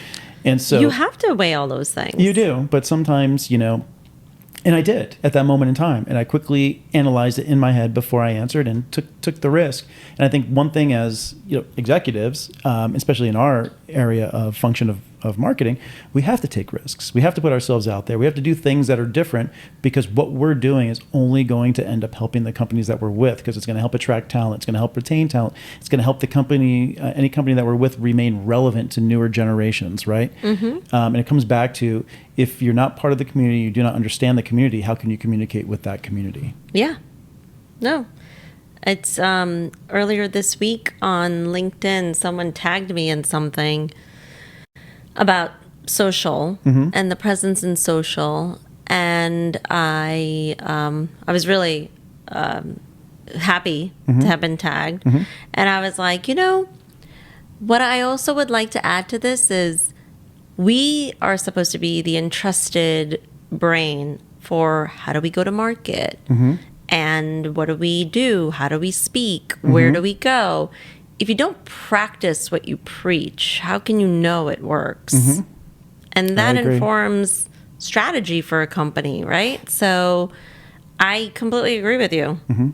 And so you have to weigh all those things. You do, but sometimes, and I did at that moment in time, and I quickly analyzed it in my head before I answered and took the risk. And I think one thing as executives, especially in our area of function of marketing, we have to take risks. We have to put ourselves out there. We have to do things that are different because what we're doing is only going to end up helping the companies that we're with, because it's going to help attract talent. It's going to help retain talent. It's going to help the company, any company that we're with, remain relevant to newer generations, right? Mm-hmm. And it comes back to, if you're not part of the community, you do not understand the community, how can you communicate with that community? Yeah. No. It's earlier this week on LinkedIn, someone tagged me in something about social and the presence in social, and I was really happy to have been tagged, and I was like, what I also would like to add to this is we are supposed to be the entrusted brain for how do we go to market, and what do we do, how do we speak, where do we go. If you don't practice what you preach, how can you know it works? And that informs strategy for a company, right? So I completely agree with you. And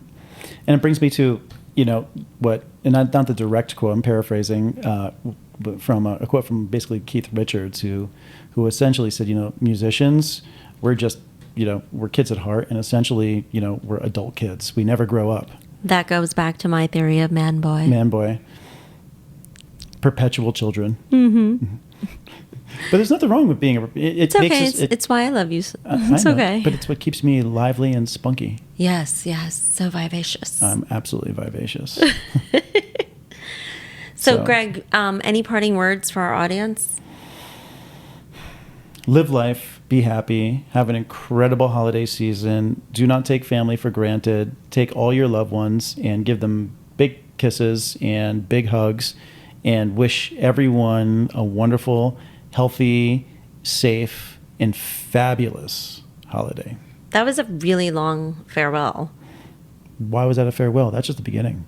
it brings me to, what, and not the direct quote, I'm paraphrasing, but from a quote from basically Keith Richards, who essentially said, musicians, we're just, we're kids at heart, and essentially, we're adult kids. We never grow up. That goes back to my theory of man boy. Man boy. Perpetual children. But there's nothing wrong with being it's okay. It's why I love you. It's okay. But it's what keeps me lively and spunky. Yes. So vivacious. I'm absolutely vivacious. So, Greg, any parting words for our audience? Live life, be happy, have an incredible holiday season. Do not take family for granted. Take all your loved ones and give them big kisses and big hugs, and wish everyone a wonderful, healthy, safe, and fabulous holiday. That was a really long farewell. Why was that a farewell? That's just the beginning.